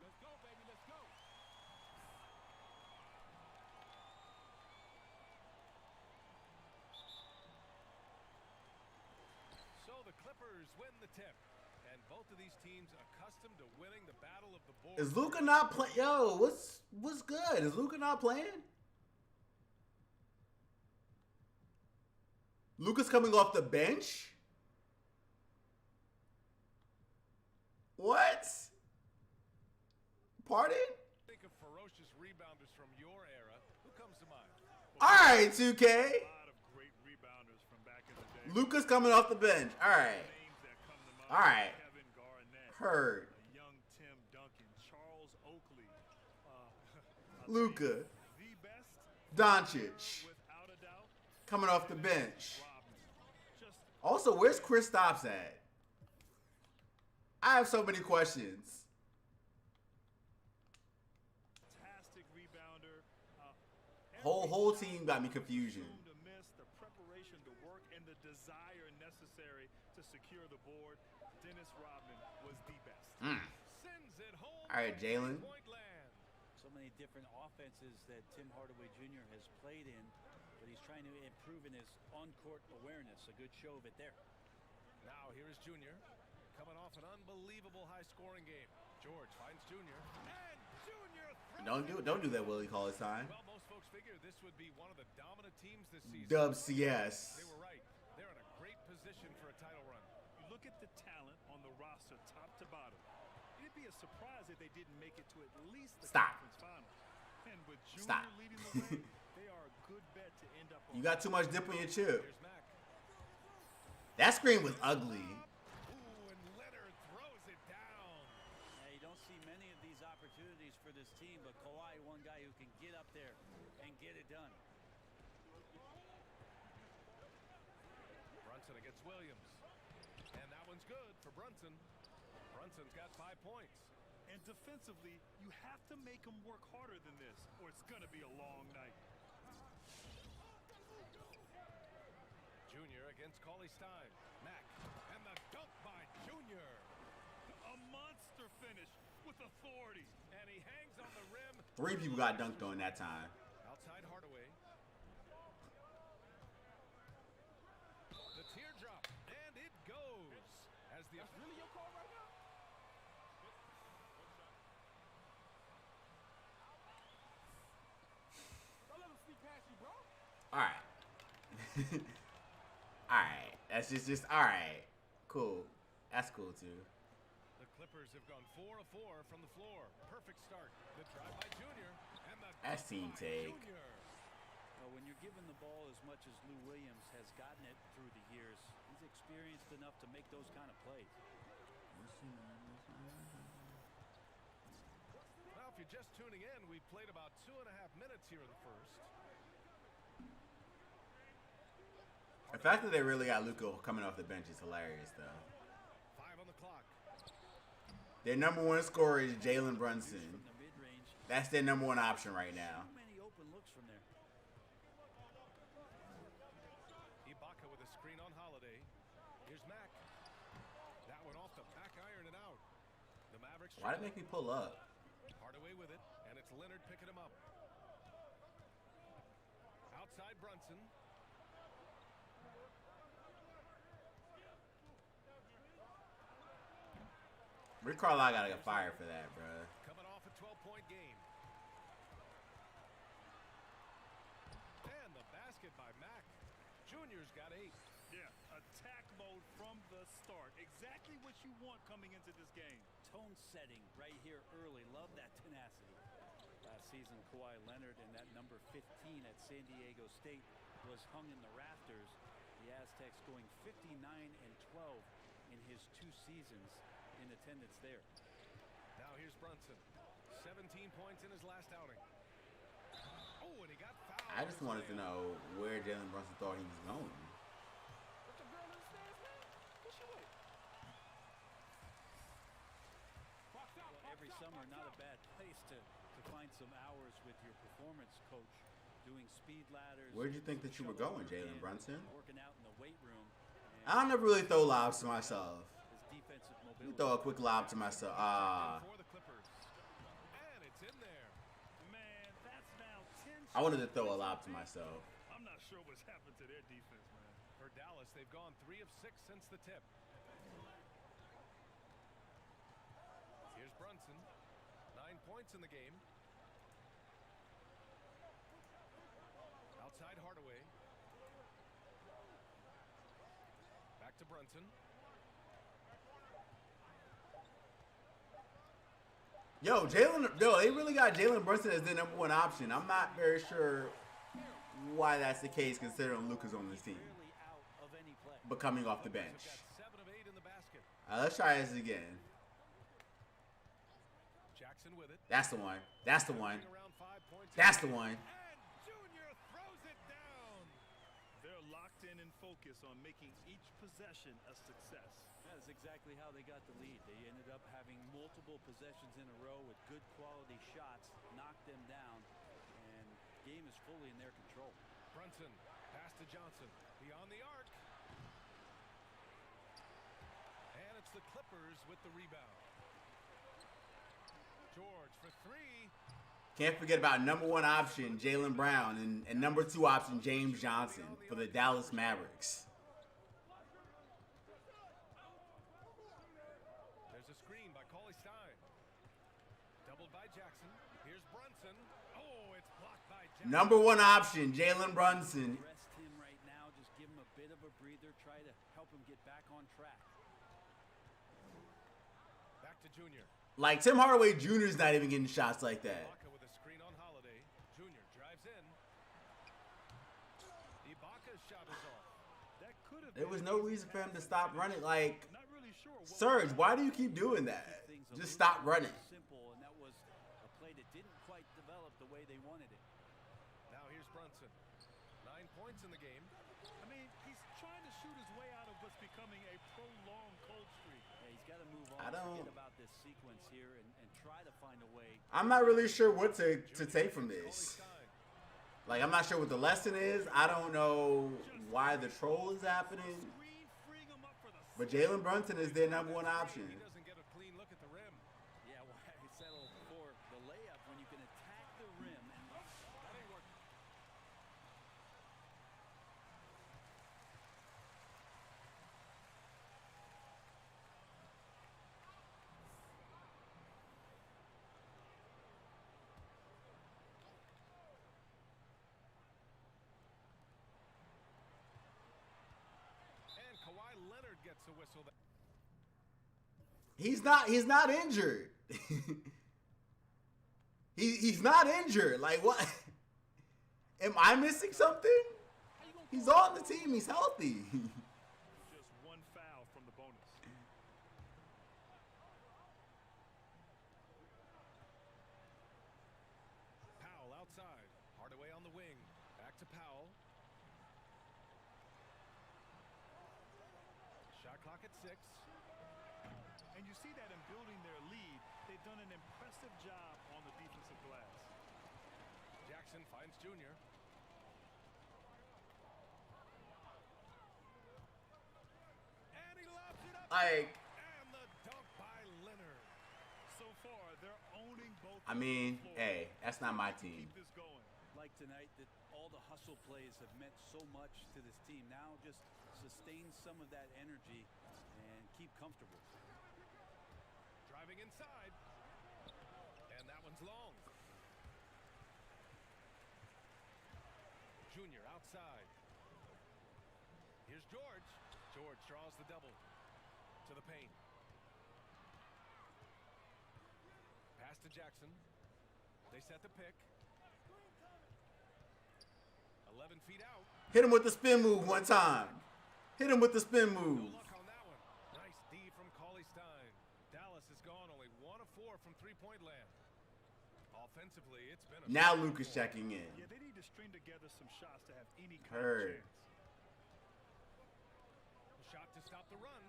Let's go, baby. Let's go. So the Clippers win the tip. And both of these teams accustomed to winning the battle of the boards. Is Luka not playing? Yo, what's good? Is Luka not playing? Luka's coming off the bench? What? Pardon? Think of ferocious rebounders from your era. Who comes to mind? All right, 2K. A lot of great rebounders from back in the day. Luka's coming off the bench. All right. Names that come to mind. All right. Kevin Garnett. Heard. A young Tim Duncan. Charles Oakley. Luka. The best. Doncic. Without a doubt. Coming off the bench. Rodman. Just Also, where's Kristaps at? I have so many questions. fantastic rebounder. Whole team got me confusion. To miss the preparation, the work, and the desire necessary to secure the board. Dennis Rodman was the best. Sends it home. All right, Jalen. Point land. So many different offenses that Tim Hardaway Jr. has played in, but he's trying to improve in his on-court awareness. A good show of it there. Now here is Junior, coming off an unbelievable high-scoring game. George finds Junior, and Junior throws Don't do that, Willie Cauley time. Well, most folks figure this would be one of the dominant teams this season. Dub CS. They were right. They're in a great position for a title run. You look at the talent on the roster, top to bottom. It'd be a surprise if they didn't make it to at least the Stop. conference finals. And with Junior Stop. leading the way, they are a good bet to end up on You got too much dip on your chip. Here's Mack. That screen was ugly. Ooh, and Leonard throws it down. Now, you don't see many of these opportunities for this team, but Kawhi, one guy who can get up there and get it done. Brunson against Williams. And that one's good. Brunson. Brunson's got 5 points. And defensively, you have to make them work harder than this, or it's going to be a long night. Junior against Cauley Stein. Mack. And the dunk by Junior. A monster finish with authority. And he hangs on the rim. 3 people got dunked on that time. Outside Hardaway. The teardrop. And it goes. As the... That's really your call right now? Don't let him sneak past you, bro. Alright. Alright. That's just alright. Cool. That's cool too. The Clippers have gone 4 of 4 from the floor. Perfect start. The drive by Junior. And the That's team take. Junior. Well, when you're given the ball as much as Lou Williams has gotten it through the years, he's experienced enough to make those kind of plays. Well, if you're just tuning in, we've played about 2.5 minutes here in the first. The fact that they really got Luka coming off the bench is hilarious, though. 5 on the clock. Their number 1 scorer is Jalen Brunson. From the mid-range, That's their number 1 option right now. too many open looks from there. Ibaka with a screen on Holiday. Here's Mack. That one off the back iron and out. The Mavericks. Why did it make me pull up? Hardaway with it, and it's Leonard picking him up. Outside Brunson. Rick Carlisle gotta get fired for that, bro. Coming off a 12-point game. And the basket by Mack. Junior's got 8. Yeah, attack mode from the start. Exactly what you want coming into this game. Tone setting right here early. Love that tenacity. Last season, Kawhi Leonard and that number 15 at San Diego State was hung in the rafters. The Aztecs going 59-12 in his 2 seasons in attendance there. Now here's Brunson. 17 points in his last outing. Oh, and he got fouled. I just wanted to know where Jalen Brunson thought he was going. What's the girl in the stands, man? What's she with? Well, every summer, not a bad place to find some hours with your performance coach, doing speed ladders. Where'd you think that you were going, Jalen Brunson? Working out in the weight room. I don't ever really throw lobs to myself. His defensive Let mobility. me throw a quick lob to myself. For the Clippers. And it's in there. Man, that's now 10 I wanted to throw a lob to myself. I'm not sure what's happened to their defense, man. For Dallas, they've gone 3 of 6 since the tip. Here's Brunson. 9 points in the game. Outside Hardaway. Back to Brunson. Yo, they really got Jalen Brunson as their number 1 option. I'm not very sure why that's the case, considering Luka's on this team, Barely out of any play. but coming off the bench. Got 7 of 8 in the basket. Let's try this again. Jackson with it. That's the one. That's the one. Around 5 points. That's the one. And Junior throws it down. They're locked in and focused on making each possession a success. That's exactly how they got the lead. They ended up having multiple possessions in a row with good quality shots, knocked them down, and game is fully in their control. Brunson, pass to Johnson, beyond the arc. And it's the Clippers with the rebound. George for 3. Can't forget about number 1 option, Jaylen Brown, and number 2 option, James Johnson, for the Dallas Mavericks. There's a screen by Cauley Stein. Doubled by Jackson. Here's Brunson. Oh, it's blocked by Jackson. Number 1 option, Jalen Brunson. Rest him right now. Just give him a bit of a breather. Try to help him get back on track. Back to Junior. Like, Tim Hardaway Jr. is not even getting shots like that. Ibaka with a screen on Holiday. Junior drives in. Ibaka's shot is off. That could have There was been no an reason for him to easy stop finish. running. Like, Not really sure what Serge, why do you keep doing that? Things a Just little stop more running. Simple, and that was a play that didn't quite develop the way they wanted it. Now here's Brunson. 9 points in the game. I mean, he's trying to shoot his way out of what's becoming a prolonged cold streak. Yeah, I don't. Forget about this sequence here and try to find a way. I'm not really sure what to take from this. Like, I'm not sure what the lesson is. I don't know why the troll is happening. But Jalen Brunson is their #1 option. He doesn't get a clean look at the rim. Yeah, why settle for the layup when you can attack the rim and that ain't working. And Kawhi Leonard gets a whistle. He's not injured. he's not injured. Like, what? Am I missing something? He's on the team. He's healthy. Just one foul from the bonus. Powell outside. Hardaway on the wing. Back to Powell. Shot clock at 6. And you see that in building their lead, they've done an impressive job on the defensive glass. Jackson finds Junior. And he lobs it up. Like, And the dunk by Leonard. So far, they're owning both. I mean, hey, that's not my team. Keep this going. Like tonight, that all the hustle plays have meant so much to this team. Now just sustain some of that energy and keep comfortable. Driving inside. And that one's long. Junior outside. Here's George. George draws the double. To the paint. Pass to Jackson. They set the pick. 11 feet out. Hit him with the spin move one time. Hit him with the spin move. No luck on that one. Nice D from Cauley Stein. Dallas has gone only 1 of 4 from three-point land. Offensively, it's been a Now Luke is checking in. Yeah, they need to string together some shots to have any kind Heard. of chance. shot to stop the run.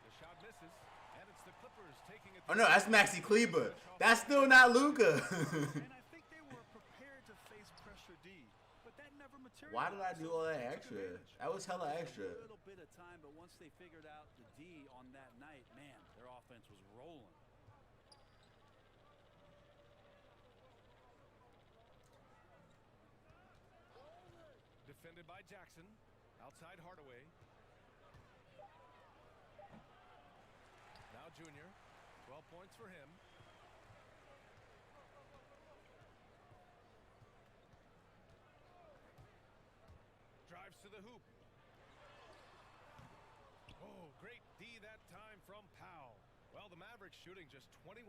The shot misses, and it's the Clippers taking it. Oh no, that's Maxi Kleber. That's still not Luka. And I think they were prepared to face pressure D, but that never materialized. Why did I do all that extra? That was hella extra. A little bit of time, but once they figured out the D on that night, man, their offense was rolling. Defended by Jackson. Outside Hardaway. Now Junior. 12 points for him. Drives to the hoop. Oh, great D that time from Powell. Well, the Mavericks shooting just 21%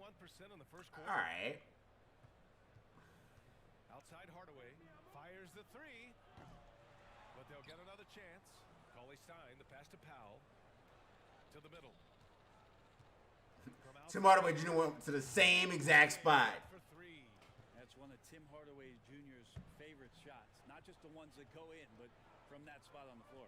in the first quarter. All right. Outside Hardaway. Fires the three. But they'll get another chance. Cauley Stein, the pass to Powell. To the middle. Tim Hardaway Jr. went to the same exact spot. For three. That's one of Tim Hardaway Jr.'s favorite shots. Not just the ones that go in, but from that spot on the floor.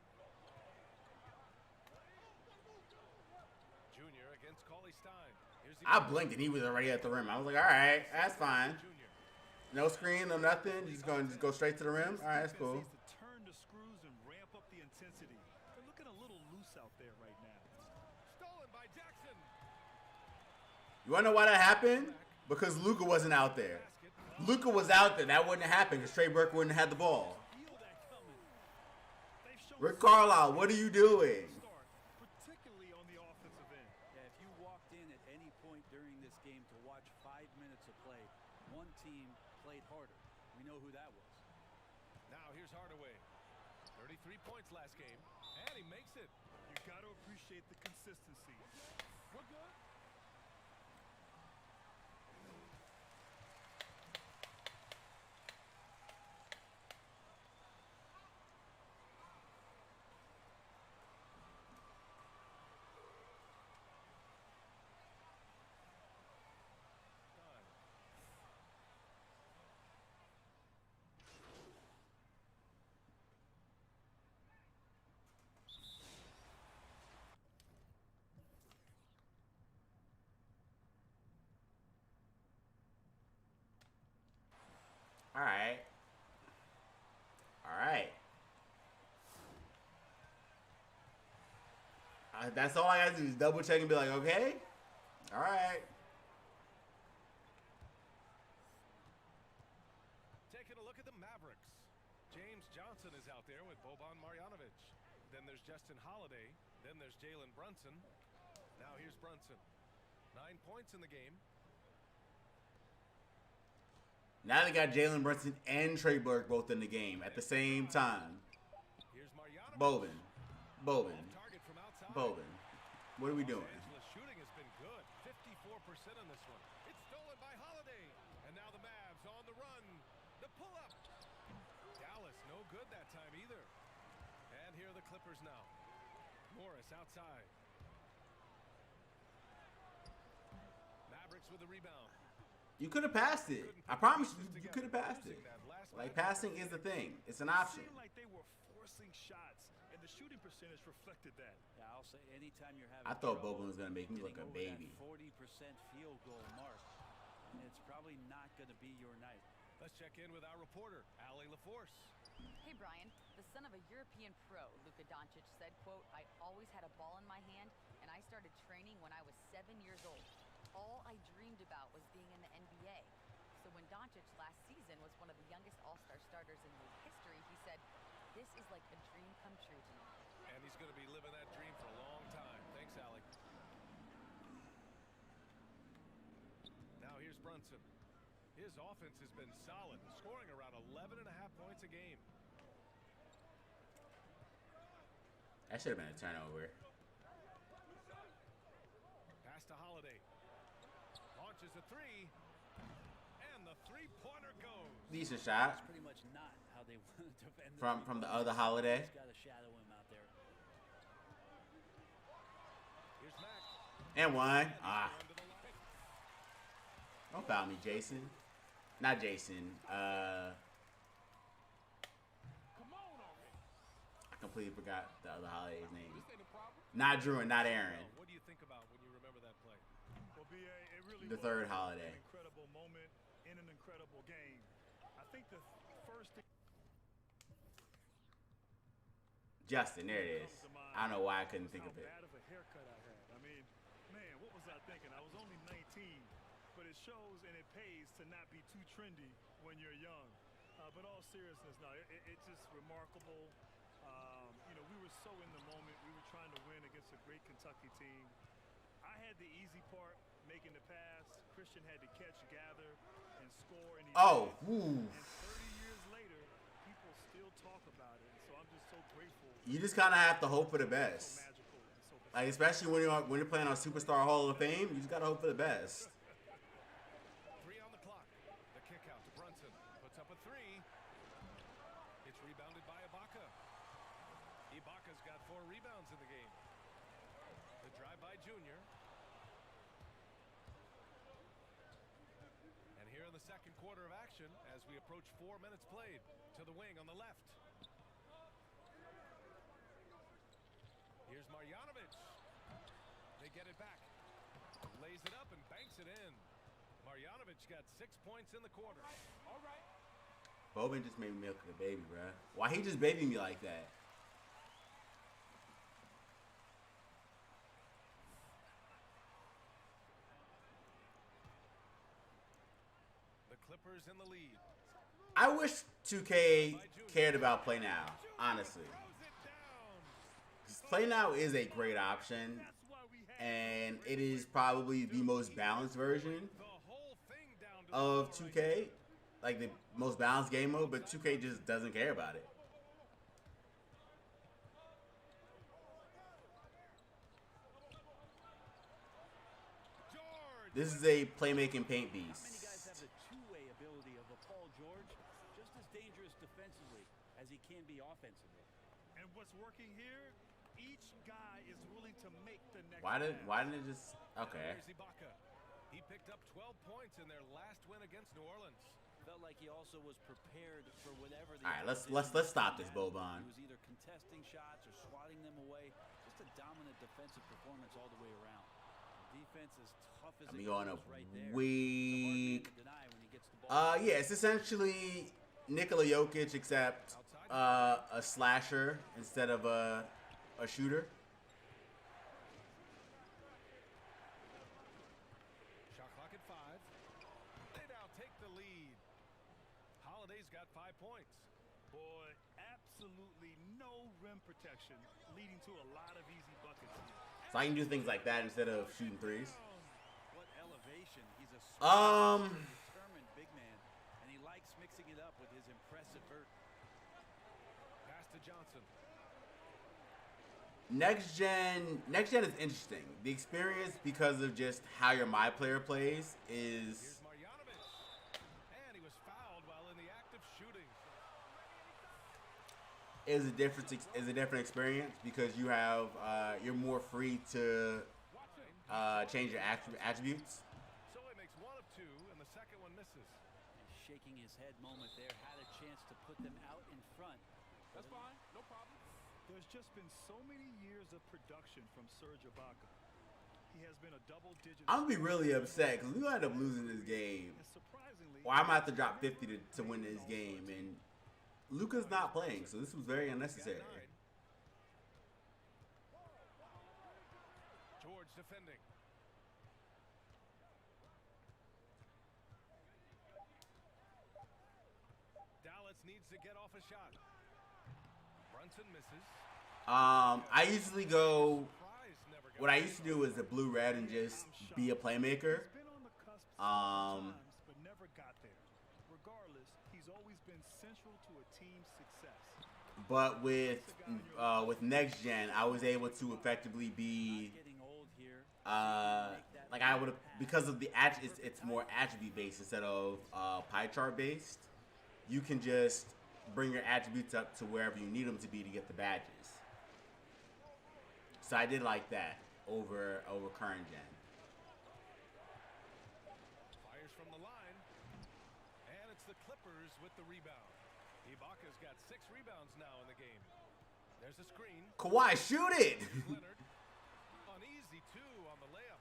Junior against Cauley Stein. Here's the I blinked and he was already at the rim. I was like, all right, that's fine. Junior. No screen, no nothing. Just going to go straight to the rim. All right, that's cool. Defense needs to turn the screws and ramp up the intensity. They're looking a little loose out there right now. Stolen by Jackson. You want to know why that happened? Because Luka wasn't out there. Luka was out there. That wouldn't have happened because Trey Burke wouldn't have had the ball. Feel that coming. They've shown Rick Carlisle, what are you doing? start, particularly on the offensive end. Yeah, if you walked in at any point during this game to watch 5 minutes of play, one team played harder. We know who that was. Now here's Hardaway. 33 points last game. And he makes it. You got to appreciate the consistency. We're good. All right. All right. That's all I got to do is double check and be like, okay. All right. Taking a look at the Mavericks. James Johnson is out there with Boban Marjanovic. Then there's Justin Holiday. Then there's Jalen Brunson. Now here's Brunson. 9 points in the game. Now they got Jalen Brunson and Trey Burke both in the game at the same time. Here's Marjanovic. Bobin. Target from outside. Bobin. What are we doing? Los Angeles shooting has been good. 54% on this one. It's stolen by Holiday. And now the Mavs on the run. The pull-up. Dallas no good that time either. And here are the Clippers now. Morris outside. Mavericks with the rebound. You could have passed it. I promise you could have passed it. Like, passing is the thing. It's an option. It seemed like they were forcing shots, and the shooting percentage reflected that. Yeah, I'll say anytime you're having I thought trouble Boban was going to make me look a getting over baby. that 40% field goal mark, it's probably not going to be your night. Let's check in with our reporter, Allie LaForce. Hey, Brian. The son of a European pro, Luka Doncic, said, quote, "I always had a ball in my hand, and I started training when I was 7 years old. All I dreamed about was being in the NBA. So when Doncic last season was one of the youngest All-Star starters in league history, he said, "This is like a dream come true to me." And he's going to be living that dream for a long time. Thanks, Allie. Now here's Brunson. His offense has been solid, scoring around 11.5 points a game. That should have been a turnover. Pass to Holiday. Launches a three. And the three-pointer goes. Decent shot. That's pretty much not how they want to defend From the other Holiday. He's got to shadow him out there. Here's Mack. And one. Ah. Don't foul me, Jason. Not Jason. I completely forgot the other Holiday's name. Not Drew and not Aaron. What do you think about when you remember that play? Well, BA, it really The was third Holiday. an incredible moment in an incredible game. I think the first thing Justin, there it is. I don't know why I couldn't think of it. How bad of a haircut I had. I mean, man, what was I thinking? I was only 19, but it shows and it pays to not be too trendy when you're young. But all seriousness, no, it's just remarkable. You know, we were so in the moment. We were trying to win against a great Kentucky team. I had the easy part, making the pass. Christian had to catch, gather, and score. And he Ooh. And 30 years later, people still talk about it. So I'm just so grateful. You just kind of have to hope for the best. Like, especially when you're playing on Superstar Hall of Fame, you just got to hope for the best. 3 on the clock. The kick out to Brunson. Puts up a 3. It's rebounded by Ibaka. Ibaka's got 4 rebounds in the game. The drive by Junior. And here in the second quarter of action, as we approach 4 minutes played, to the wing on the left. Here's Marjanovic. They get it back. Lays it up and banks it in. Marjanovic got 6 points in the quarter. All right. Boban just made me look like a baby, bruh. Why he just baby me like that? The Clippers in the lead. I wish 2K cared about Play Now, honestly. Play Now is a great option, and it is probably the most balanced version of 2K. Like, the most balanced game mode, but 2K just doesn't care about it. This is a playmaking paint beast. Many guys have the two-way ability of a Paul George, just as dangerous defensively as he can be offensively. And what's working here, each guy is willing to make the next Why didn't pass. it just... Okay. Here's Ibaka. He picked up 12 points in their last win against New Orleans. Felt like he also was prepared for whatever the All right, let's opposition stop this, had. Boban. He was either contesting shots or swatting them away. Just a dominant defensive performance all the way around. defense as tough as I'm it going goes up right there. weak. It's a hard man to deny when he gets the ball. Yeah, it's essentially Nikola Jokic except a slasher instead of a shooter. Shot clock at 5. They now take the lead. Holiday's got 5 points. Boy, absolutely no rim protection, leading to a lot of easy buckets here. So I can do things like that instead of shooting threes. What elevation. He's a determined big man, and he likes mixing it up with his impressive vert. Pass to Johnson. Next gen is interesting. The experience, because of just how your my player plays, Here's is Marjanovic. And he was fouled while in the act of shooting. a different experience because you have you're more free to change your attributes. So he makes 1 of 2, and the second one misses. He's shaking his head moment there. Had a chance to put them out in front. That's fine. No problem. There's just been so many years of production from Serge Ibaka. He has been a double-digit. I'm gonna be really upset because we gonna end up losing this game, And surprisingly, or I'm gonna have to drop 50 to win this game, and Luka's not playing, so this was very unnecessary. George defending. Dallas needs to get off a shot. Brunson misses. I usually go. Price never got What I used to do is the blue red and just be a playmaker. he's been on the cusp several times, but never got there. Regardless, he's always been central to a team's success. But with next gen, I was able to effectively be Getting old here. like I would have, because of the it's more attribute based instead of pie chart based. You can just bring your attributes up to wherever you need them to be to get the badges. So I did like that over current gen. Fires from the line. And it's the Clippers with the rebound. Ibaka's got 6 rebounds now in the game. There's a screen. Kawhi, shoot it! Leonard. Uneasy, too, on the layup.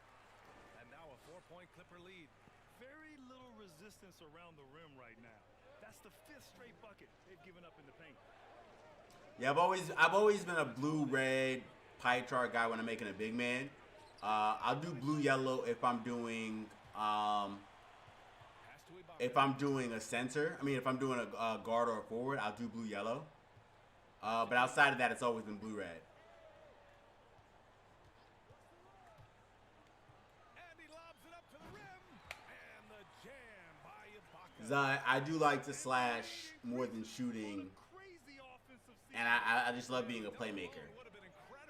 And now a 4-point Clipper lead. Very little resistance around the rim right now. That's the 5th straight bucket they've given up in the paint. Yeah, I've always been a blue-red pie chart guy when I'm making a big man. I'll do blue-yellow if I'm doing a center. I mean, if I'm doing a guard or a forward, I'll do blue-yellow. But outside of that, it's always been blue-red. And he lobs it up to the rim. And the jam by Ibaka. I do like to slash more than shooting, Crazy offensive and I just love being a playmaker,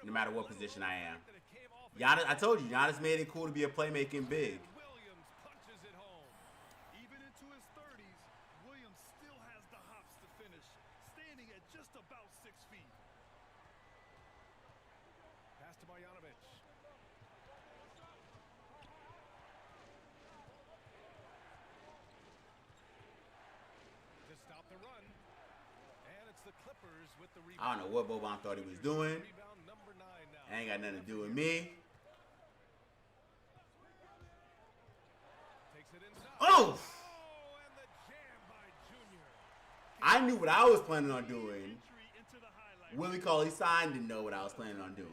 no matter what position I am. Giannis, I told you, Giannis made it cool to be a playmaking big. Williams punches it home. Even into his 30s, Williams still has the hops to finish, standing at just about 6 feet. Pass to Marjanovic. To stop the run. And it's the Clippers with the rebound. I don't know what Boban thought he was doing. Rebound number 9 now. Ain't got nothing to do with me. Takes it inside. Oh! And the jam by Junior. I knew what I was planning on doing. Entry into the highlight. Willie Cauley-Stein didn't know what I was planning on doing.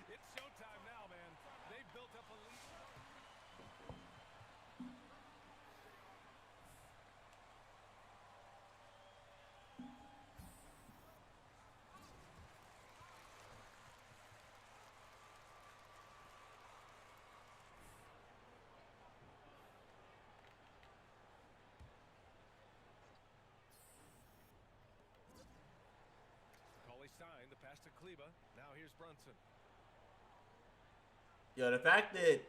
It's showtime now, man. They've built up a lead. Cauley-Stein, the pass to Kleba. Now here's Brunson. Yo, the fact that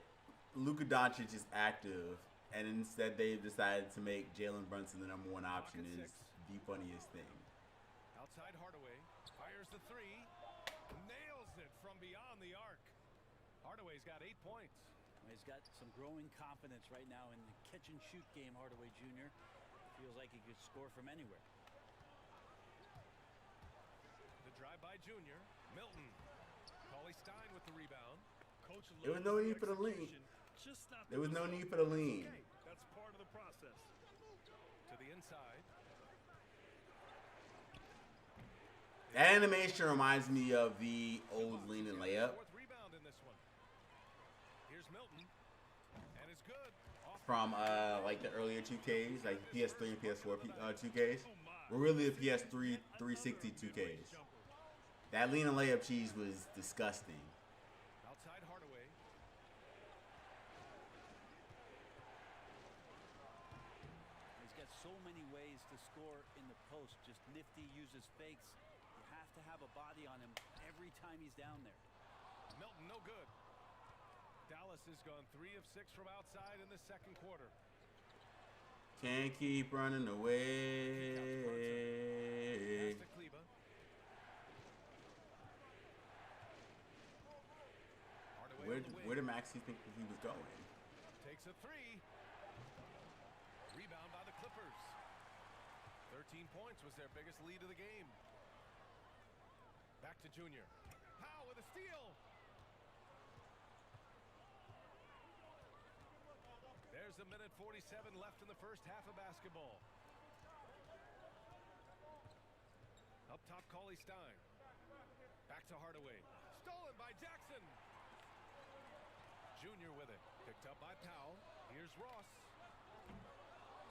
Luka Doncic is active and instead they've decided to make Jalen Brunson the #1 option is the funniest thing. Outside Hardaway. Fires the 3. Nails it from beyond the arc. Hardaway's got 8 points. He's got some growing confidence right now in the catch-and-shoot game, Hardaway Jr. Feels like he could score from anywhere. The drive by Junior. Milton. Cauley-Stein with the rebound. Coach There was loves no the need for the lean. execution, just not There was no result. need for the lean. Okay, that's part of the process. To the inside. That animation reminds me of the old lean and layup Fourth rebound in this one. Here's Milton. And it's good. Off from like the earlier 2Ks, like PS3 and PS4 2Ks. We're really the PS3 360 2Ks. That lean and layup cheese was disgusting. outside Hardaway. He's got so many ways to score in the post. Just nifty, uses fakes. You have to have a body on him every time he's down there. Milton, no good. Dallas has gone 3 of 6 from outside in the second quarter. Can't keep running Pass away. to Kleba. Hardaway on the wing. Where did Maxie think that he was going? Takes a 3. Rebound by the Clippers. 13 points was their biggest lead of the game. Back to Junior. Powell with a steal. There's a minute 47 left in the first half of basketball. Up top, Cauley Stein. Back to Hardaway. Stolen by Jackson. Junior with it. Picked up by Powell. Here's Ross.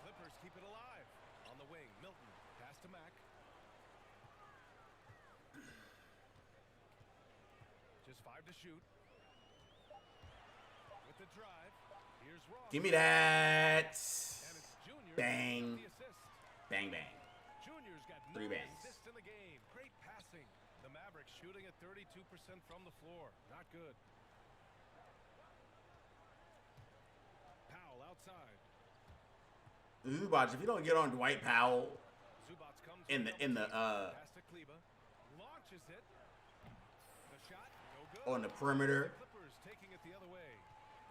Clippers keep it alive. On the wing, Milton. Pass to Mack. Just 5 to shoot. With the drive. Here's Ross. Give me that. And it's Junior. Bang. with the assist. Bang, bang. Junior's got 3 9 bangs. assists in the game. Great passing. The Mavericks shooting at 32% from the floor. Not good. Powell outside. Zubac, if you don't get on Dwight Powell Zubats comes in the pass to Kleba. Launches it. The shot, no good. on the perimeter, The Clippers taking it the other way.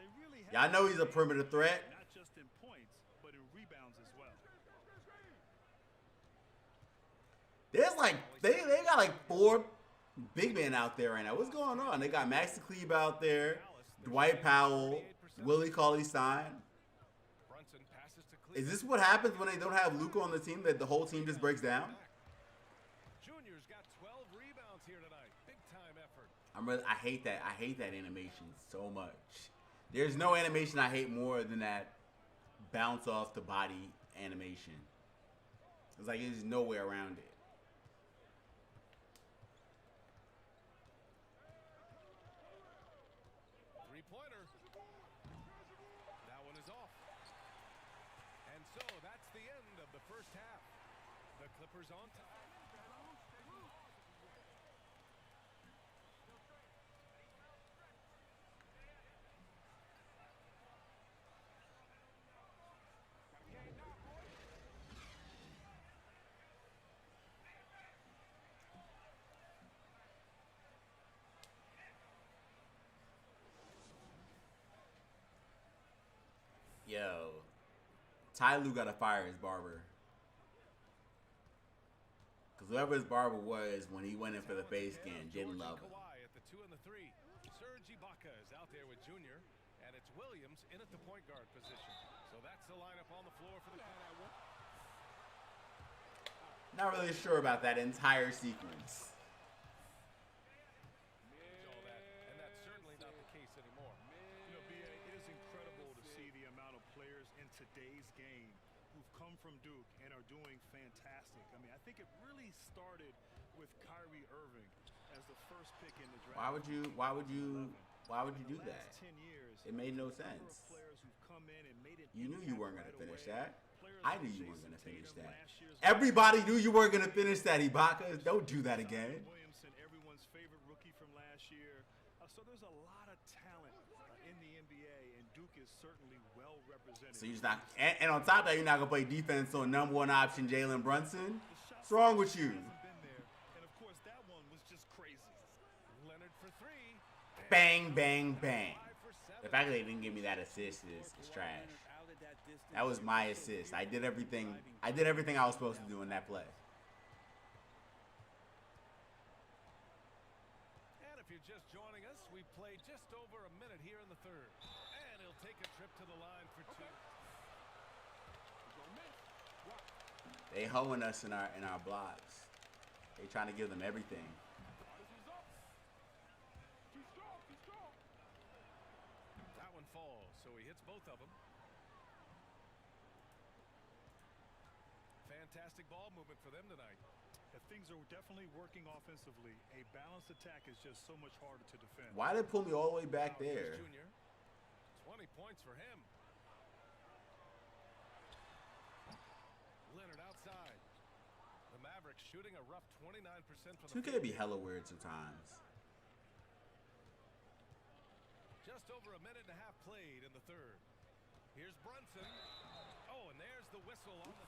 They really have y'all know he's a perimeter threat. not just in points, but in rebounds as well. There's like they got like 4 big men out there right now. What's going on? They got Maxi Kleber out there, Dwight Powell, Willie Cauley-Stein. Brunson passes to Kleba. Is this what happens when they don't have Luka on the team? That the whole team just breaks down? Junior's got 12 rebounds here tonight. Big time effort. I hate that. I hate that animation so much. There's no animation I hate more than that bounce off the body animation. It's like there's no way around it. Three-pointer. That one is off. And so that's the end of the first half. The Clippers on top. Yo, Ty Lue gotta fire his barber. Cause whoever his barber was when he went in for the face scan didn't love him. Kawhi at the 2 and the 3. Serge Ibaka is out there with Junior, and it's Williams in at the point guard position. So that's the lineup on the floor for the Not really sure about that entire sequence. all that, and that's certainly not the case anymore. You know, BA, it is incredible to see the amount of players in today's game who've come from Duke and are doing fantastic. I mean, I think it really started with Kyrie Irving as the first pick in the draft. Why would you do The that? last 10 years, It made no the number of sense. players who've come in and made an You knew you impact weren't gonna right finish away. that. Players I like knew you weren't Jason gonna finish Tatum, that. last year's Everybody knew you weren't gonna finish that, Ibaka. Don't do that again. Williamson, everyone's favorite rookie from last year. So there's a lot of talent in the NBA, and Duke is certainly well represented. So you're just not, and on top of that, you're not gonna play defense on #1 option Jalen Brunson. What's wrong with you? Hasn't been there, and of course that one was just crazy. Leonard for 3. Bang, bang, bang. 5 for 7. The fact that they didn't give me that assist is trash. That was my assist. I did everything I was supposed to do in that play. And if you're just joining us, we've played just over a minute will take a trip to the line for two. They hoeing us in our blocks. They trying to give them everything. That one falls, so he hits both of them. Fantastic ball movement for them tonight. Things are definitely working offensively. A balanced attack is just so much harder to defend. Why did they pull me all the way back Now, there? Junior. 20 points for him. Leonard outside. The Mavericks shooting a rough 29% from the 2K be hella weird sometimes. Just over a minute and a half played in the third. Here's Brunson. Oh, and there's the whistle on the...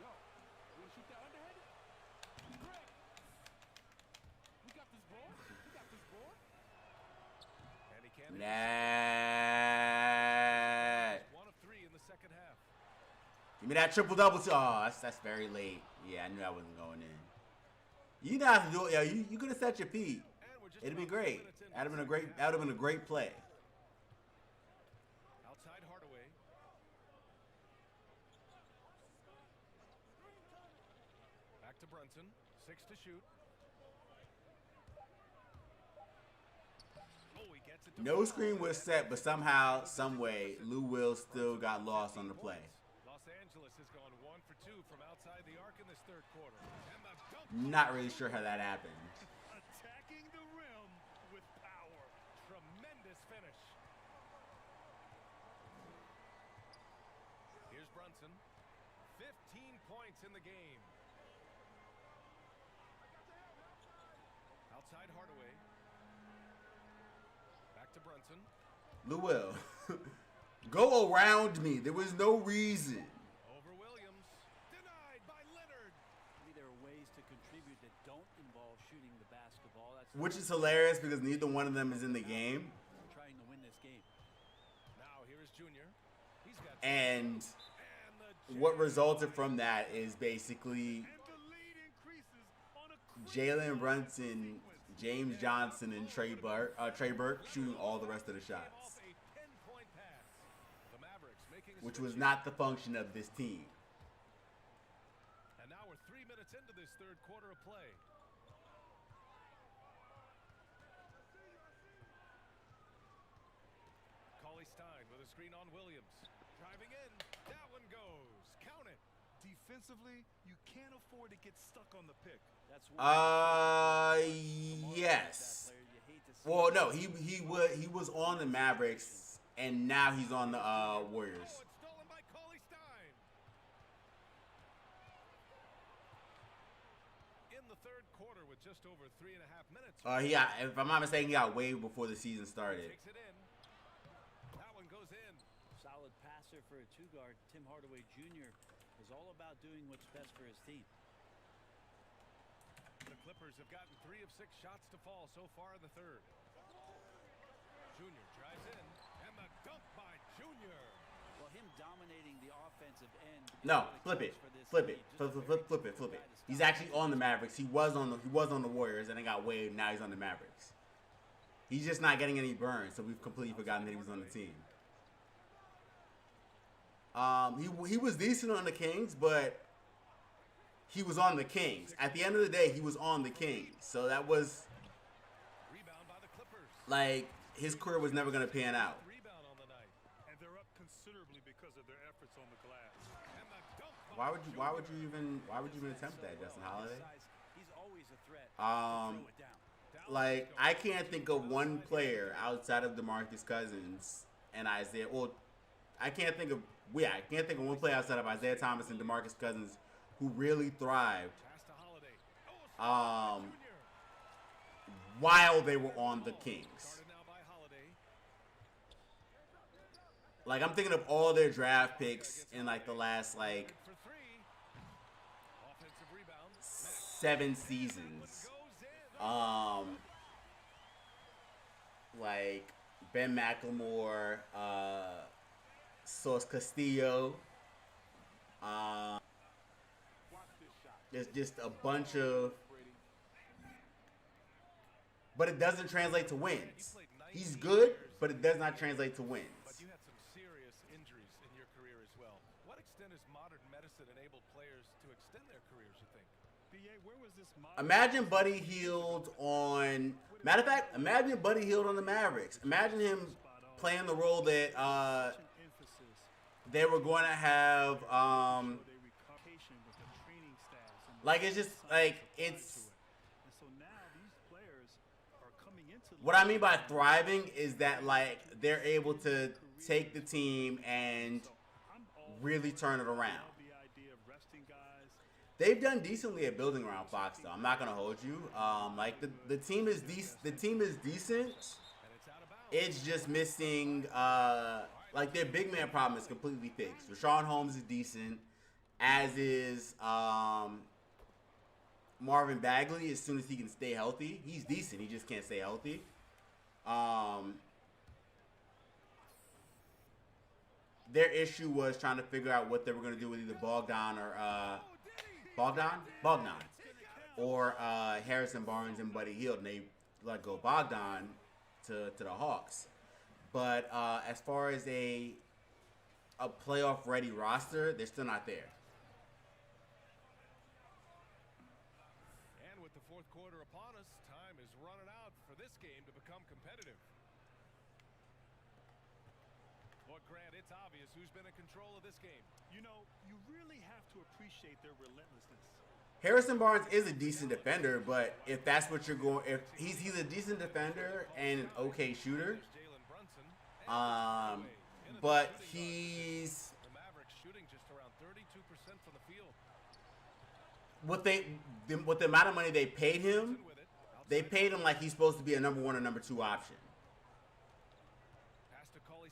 Yo, you want to shoot that underhand? Greg! We got this ball. We got this ball. And he can't... Nah. 1 of 3 in the second half. Give me that triple-double. Oh, that's very late. Yeah, I knew I wasn't going in. You know how to do it. Yo, you could have set your feet. It'd be great. That'd have been a great play. Outside Hardaway. Back to Brunson. 6 to shoot. Oh, he gets it to No screen was set, but somehow, some way, Lou Will still got lost on the play. Los Angeles has gone 1 for 2 from outside the arc in this third quarter. And the dunk. Not really sure how that happened. Attacking the rim with power. Tremendous finish. Here's Brunson. 15 points in the game. Outside Hardaway. Back to Brunson. Lou Will. Go around me. There was no reason. Over Williams. Denied by Leonard. Maybe there are ways to contribute that don't involve shooting the basketball. That's Which is hilarious because neither one of them is in the game. trying to win this game. Now here is Junior. He's got And the what resulted from that is basically And the lead increases on a Jalen Brunson, James Johnson, and Trey Burke shooting all the rest of the shots, off a 10-point pass. The Mavericks making a which switch was here. not the function of this team. And now we're 3 minutes into this third quarter of play. Cauley Stein with a screen on Williams. Driving in. That one goes. Count it. defensively, you can't afford to get stuck on the pick. That's Yes. Well, no, he was on the Mavericks, and now he's on the Warriors. Oh, it's stolen by Cauley Stein. In the third quarter with just over 3.5 minutes. If I'm not mistaken, he got waived before the season started. Takes it in. That one goes in. Solid passer for a two-guard. Tim Hardaway Jr. is all about doing what's best for his team. The Clippers have gotten 3 of 6 shots to fall so far in the third. Junior drives in, and the dunk by Junior. Well, him dominating the offensive end. No, flip it. He's actually on the Mavericks. He was on the Warriors, and then got waived. Now he's on the Mavericks. He's just not getting any burns, so we've completely forgotten that he was on the team. He was decent on the Kings, but he was on the Kings. At the end of the day, he was on the Kings. So that was Rebound by the Clippers. like his career was never gonna pan out. Rebound on the night. And they're up considerably because of their efforts on the glass. And the dunk by Why would you Junior. even attempt that, Justin Holiday? He's always a threat. Um, Throw it down. Like I can't think of one player outside of DeMarcus Cousins and Isaiah. Well, I can't think of one player outside of Isaiah Thomas and DeMarcus Cousins who really thrived Pass to Holiday. um, while they were on the Kings. Started now by Holiday. Like I'm thinking of all their draft picks in like the last like For 3. Offensive rebound. 7 seasons. Like Ben McLemore, Sauce Castillo. There's just a bunch of, but it doesn't translate to wins. He's good, but it does not translate to wins. But you had some serious injuries in your career as well. What extent has modern medicine enabled players to extend their careers, you think? Where was this Imagine Buddy Hield on. Matter of fact, imagine Buddy Hield on the Mavericks. Imagine him playing the role that they were going to have. Like it's just like it's. What I mean by thriving is that like they're able to take the team and really turn it around. They've done decently at building around Fox, though. I'm not gonna hold you. Like the team is The team is decent. It's just missing. Like their big man problem is completely fixed. Rashawn Holmes is decent, as is Marvin Bagley. As soon as he can stay healthy, he's decent. He just can't stay healthy. Their issue was trying to figure out what they were gonna do with either Bogdan or Harrison Barnes and Buddy Hield, and they let go Bogdan to the Hawks. But as far as a playoff ready roster, they're still not there. And with the fourth quarter upon us, time is running out for this game to become competitive. Well, Grant, it's obvious who's been in control of this game. You know, you really have to appreciate their relentlessness. Harrison Barnes is a decent defender, but if that's what you're going, if he's a decent defender and an okay shooter, but he's The Mavericks shooting just around 32% from the field. with the amount of money they paid him like he's supposed to be a number 1 or number 2 option.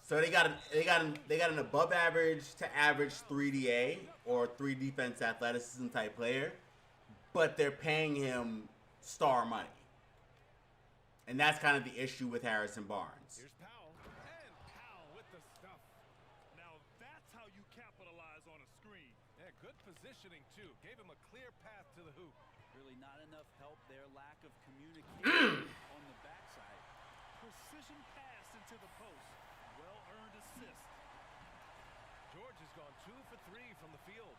So they got an above average to average 3DA or 3 defense athleticism type player, but they're paying him star money. And that's kind of the issue with Harrison Barnes. Here's Powell, and Powell with the stuff. Now that's how you capitalize on a screen. Yeah, good positioning too. Gave him a clear path to the hoop. Really not enough help there. Lack of communication on the backside. Precision pass into the post. Well-earned assist. George has gone 2 for 3 from the field.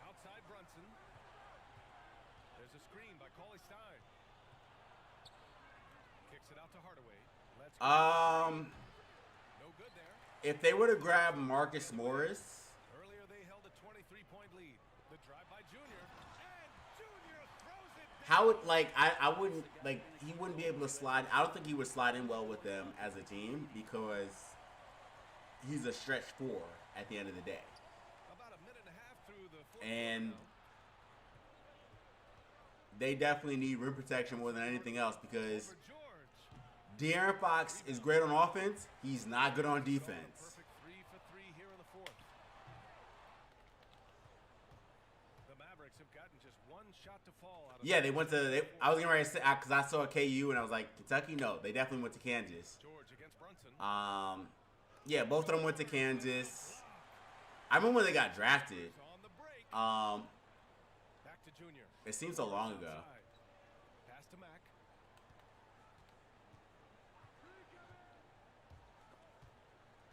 Outside Brunson. There's a screen by Cauley Stein. Kicks it out to Hardaway. Let's go. No good there. If they were to grab Marcus Morris, Earlier they held a 23-point lead. The drive by Junior. And Junior throws it down. how would I wouldn't like he wouldn't be able to slide. I don't think he would slide in well with them as a team because he's a stretch 4 at the end of the day. About a minute and a half through the fourth And quarter. they definitely need rim protection more than anything else because For George. De'Aaron Fox is great on offense. He's not good on defense. Perfect 3 for 3 here in the fourth. The Mavericks have gotten just one shot to fall out of Yeah, they went to. I was getting ready to say because I saw KU and I was like Kentucky. No, they definitely went to Kansas. George against Brunson. Yeah, both of them went to Kansas. I remember when they got drafted. On the break. Back to Junior. It seems so long ago. Outside. Pass to Mack.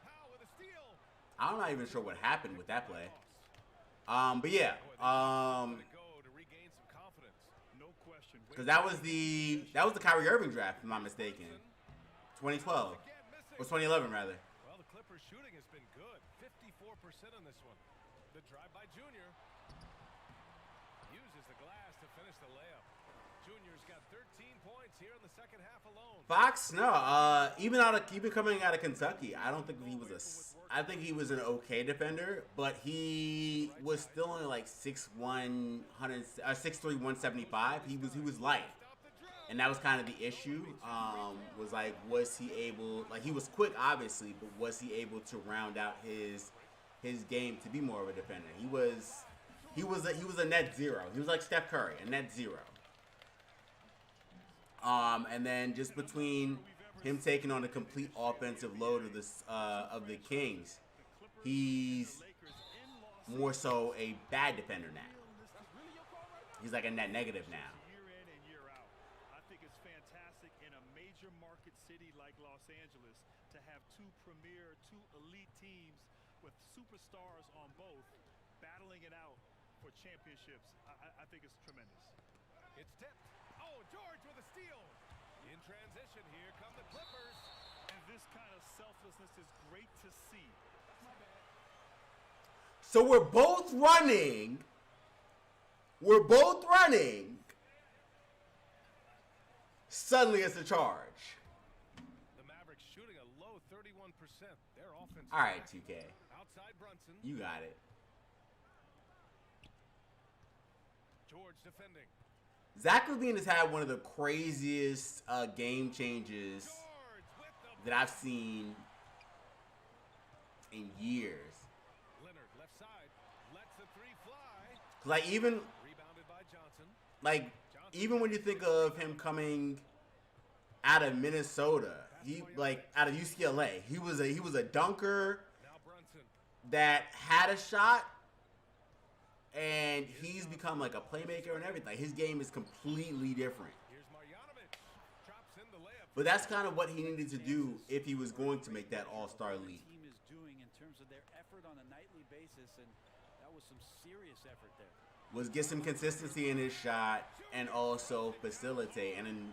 Powell with a steal. I'm not even sure what happened with that play. But yeah, To go to regain some confidence. No question. because that was the Kyrie Irving draft, if I'm not mistaken. 2012 or 2011 rather. Well, the Clippers shooting has been good. 54% on this one. The drive by Junior. Uses the glass to finish the layup. Junior's got 13 points here in the second half alone. Fox, no. Even coming out of Kentucky, I don't think he was I think he was an okay defender, but he was still only like 6'1", 6'3", 175. He was light, and that was kind of the issue. Was like, was he able? Like, he was quick, obviously, but was he able to round out his game to be more of a defender? He was a net zero. He was like Steph Curry, a net zero. And then just between him taking on the complete offensive load of the Kings, he's more so a bad defender now. He's like a net negative now. Year in and year out. I think it's fantastic in a major major market city like Los Angeles to have two elite teams with superstars on both battling it out for championships. I think it's tremendous. It's tipped. Oh, George with a steal. In transition, here come the Clippers. And this kind of selflessness is great to see. That's my bad. So we're both running. Suddenly it's a charge. The Mavericks shooting a low 31%. Their offense. All right, 2K. Outside Brunson. You got it. George defending. Zach LaVine has had one of the craziest game changes that I've seen in years. Leonard left side lets the three fly. Like even Rebounded by Johnson. like even when you think of him coming out of Minnesota, he like out of UCLA, he was a dunker Now Brunson. that had a shot, and he's become like a playmaker and everything. His game is completely different. Here's Marjanovic. Drops in the layup. But that's kind of what he needed to do if he was going to make that All-Star The league. team is doing in terms of their effort on a nightly basis, and that was some serious effort there. Was get some consistency in his shot and also facilitate and then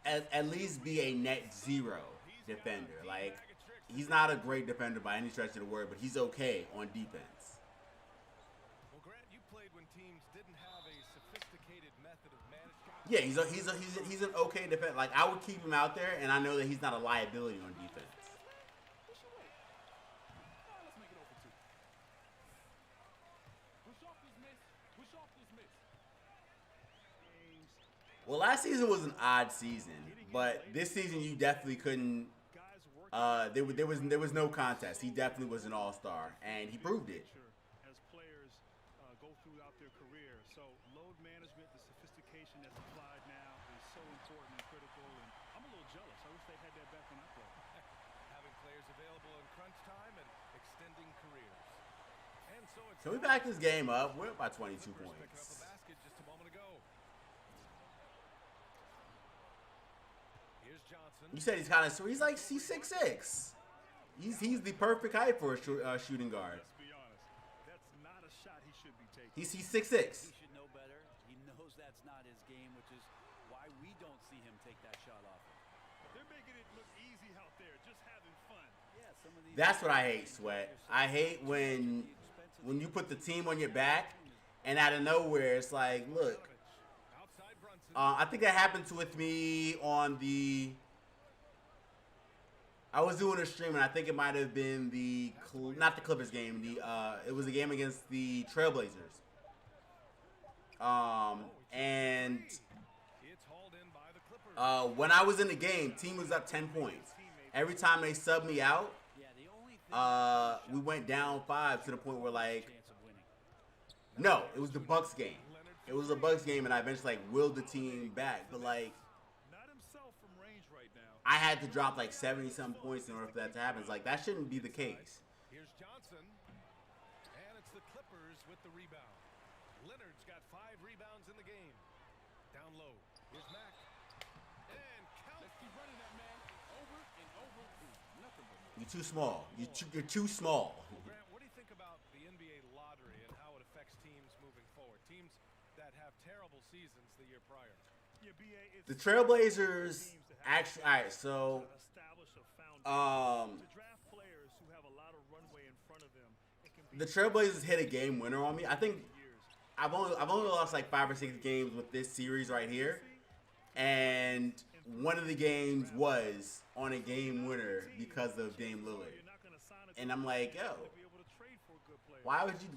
at least be a net zero defender. Like, he's not a great defender by any stretch of the word, but he's okay on defense. Well, Grant, you played when teams didn't have a sophisticated method of management. Yeah, he's an okay defender. Like, I would keep him out there, and I know that he's not a liability on defense. Push away. Let's make it over two. Push off this miss. Push off this miss. Well, last season was an odd season, but this season you definitely couldn't. There was no contest. He definitely was an all-star, and he proved it. As players go throughout their career, so load management, the sophistication that's applied now is so important and critical. And I'm a little jealous. I wish they had that back when I played. Having players available in crunch time and extending careers. And so it's Can we back this game up? We're up by 22 Clippers picking up a points. basket just a moment ago. Here's Johnson. You said he's kind of he's like he's 6'6". He's the perfect height for a shooting guard. Let's be honest. That's not a shot he should be taking. He's 6'6". He should know better. He knows that's not his game, which is why we don't see him take that shot off. They're making it look easy out there, just having fun. Yeah, some of these. That's what I hate, Sweat. I hate when you put the team on your back, and out of nowhere it's like, look. Outside Brunson. I think that happened with me on the. I was doing a stream, and I think it might have been not the Clippers game. It was a game against the Trailblazers. And It's hauled in by the Clippers. when I was in the game, team was up 10 points. Every time they subbed me out, Yeah, the only thing. we went down 5 to the point where like, Chance of winning. no, it was the Bucks game. It was a Bucks game, and I eventually like willed the team back, but like. Not himself from range right now. I had to drop like 70-some points in order for that to happen. It's like, that shouldn't be the case. Here's Johnson. And it's the Clippers with the rebound. Leonard's got 5 rebounds in the game. Down low. Here's Mack. And count. Let's keep running that man over and over. Nothing but. You're too small. You're too small. Grant, what do you think about the NBA lottery and how it affects teams moving forward? Teams that have terrible seasons the year prior. Yeah, BA, it's The Trailblazers actually. All right, so establish a foundation. To draft players who have a lot of runway in front of them. It can be the Trailblazers hit a game winner on me. I think years. I've only lost like 5 or 6 games with this series right here, and one of the games was on a game winner because of Dame Lillard. You're not going to sign a And I'm like, yo, to be able to trade for a good player.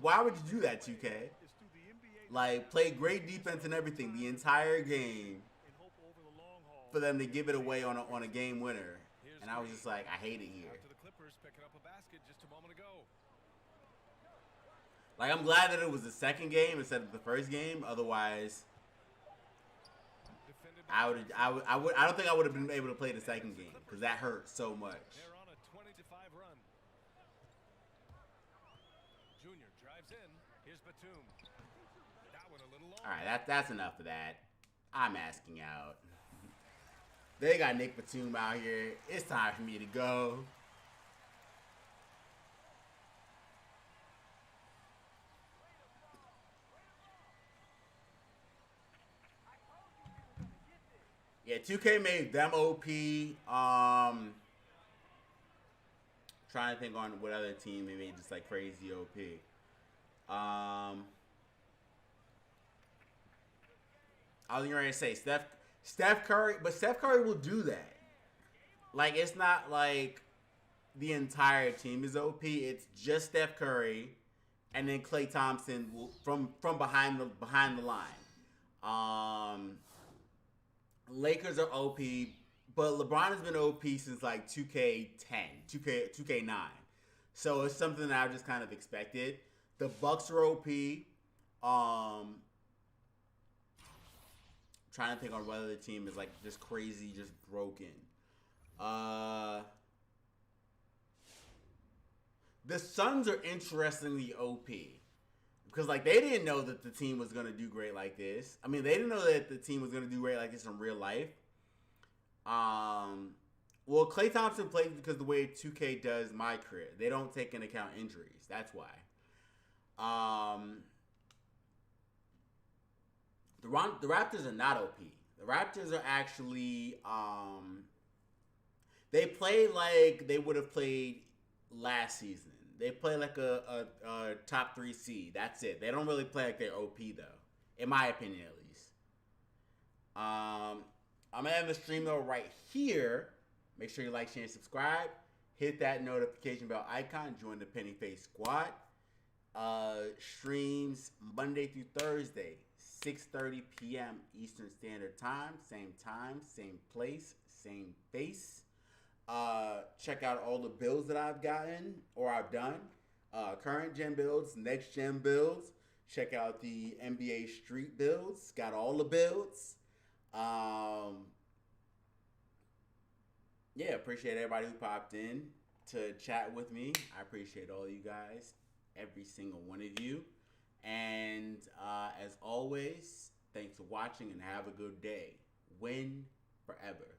why would you do that, 2K? It's through the NBA Like, play great defense and everything the entire game and hope over the long haul. for them to give it away on a game winner. And I was just like, I hate it here. After the Clippers picking up a basket just a moment ago. Like, I'm glad that it was the second game instead of the first game. Otherwise, Defended by I don't think I would have been able to play the second game because that hurt so much. They're on a 20-5 run. Junior drives in. Here's Batum. That one a little long. All right, that's enough of that. I'm asking out. They got Nick Batum out here. It's time for me to go. Yeah, 2K made them OP. Trying to think on what other team they made just like crazy OP. I was going to say Steph Curry, but Steph Curry will do that. Like, it's not like the entire team is OP. It's just Steph Curry, and then Klay Thompson will, from behind the line. Lakers are OP, but LeBron has been OP since like 2K10, 2K9. So it's something that I've just kind of expected. The Bucks are OP. Trying to think on whether the team is like just crazy, just broken. The Suns are interestingly OP because like they didn't know that the team was gonna do great like this. I mean, they didn't know that the team was gonna do great like this in real life. Well, Klay Thompson plays because the way 2K does Mycareer, they don't take into account injuries. That's why. The Raptors are not OP. The Raptors are actually they play like they would have played last season. They play like a top 3 seed. That's it. They don't really play like they're OP though, in my opinion at least. I'm gonna end the stream though right here. Make sure you like, share, and subscribe. Hit that notification bell icon. Join the Penny Face Squad. Streams Monday through Thursday, 6:30 p.m. Eastern Standard Time. Same place, same face. Check out all the builds that I've gotten or I've done. Current gen builds, next gen builds. Check out the NBA Street builds. Got all the builds. Yeah, appreciate everybody who popped in to chat with me. I appreciate all you guys, every single one of you. And as always, thanks for watching and have a good day. Win forever.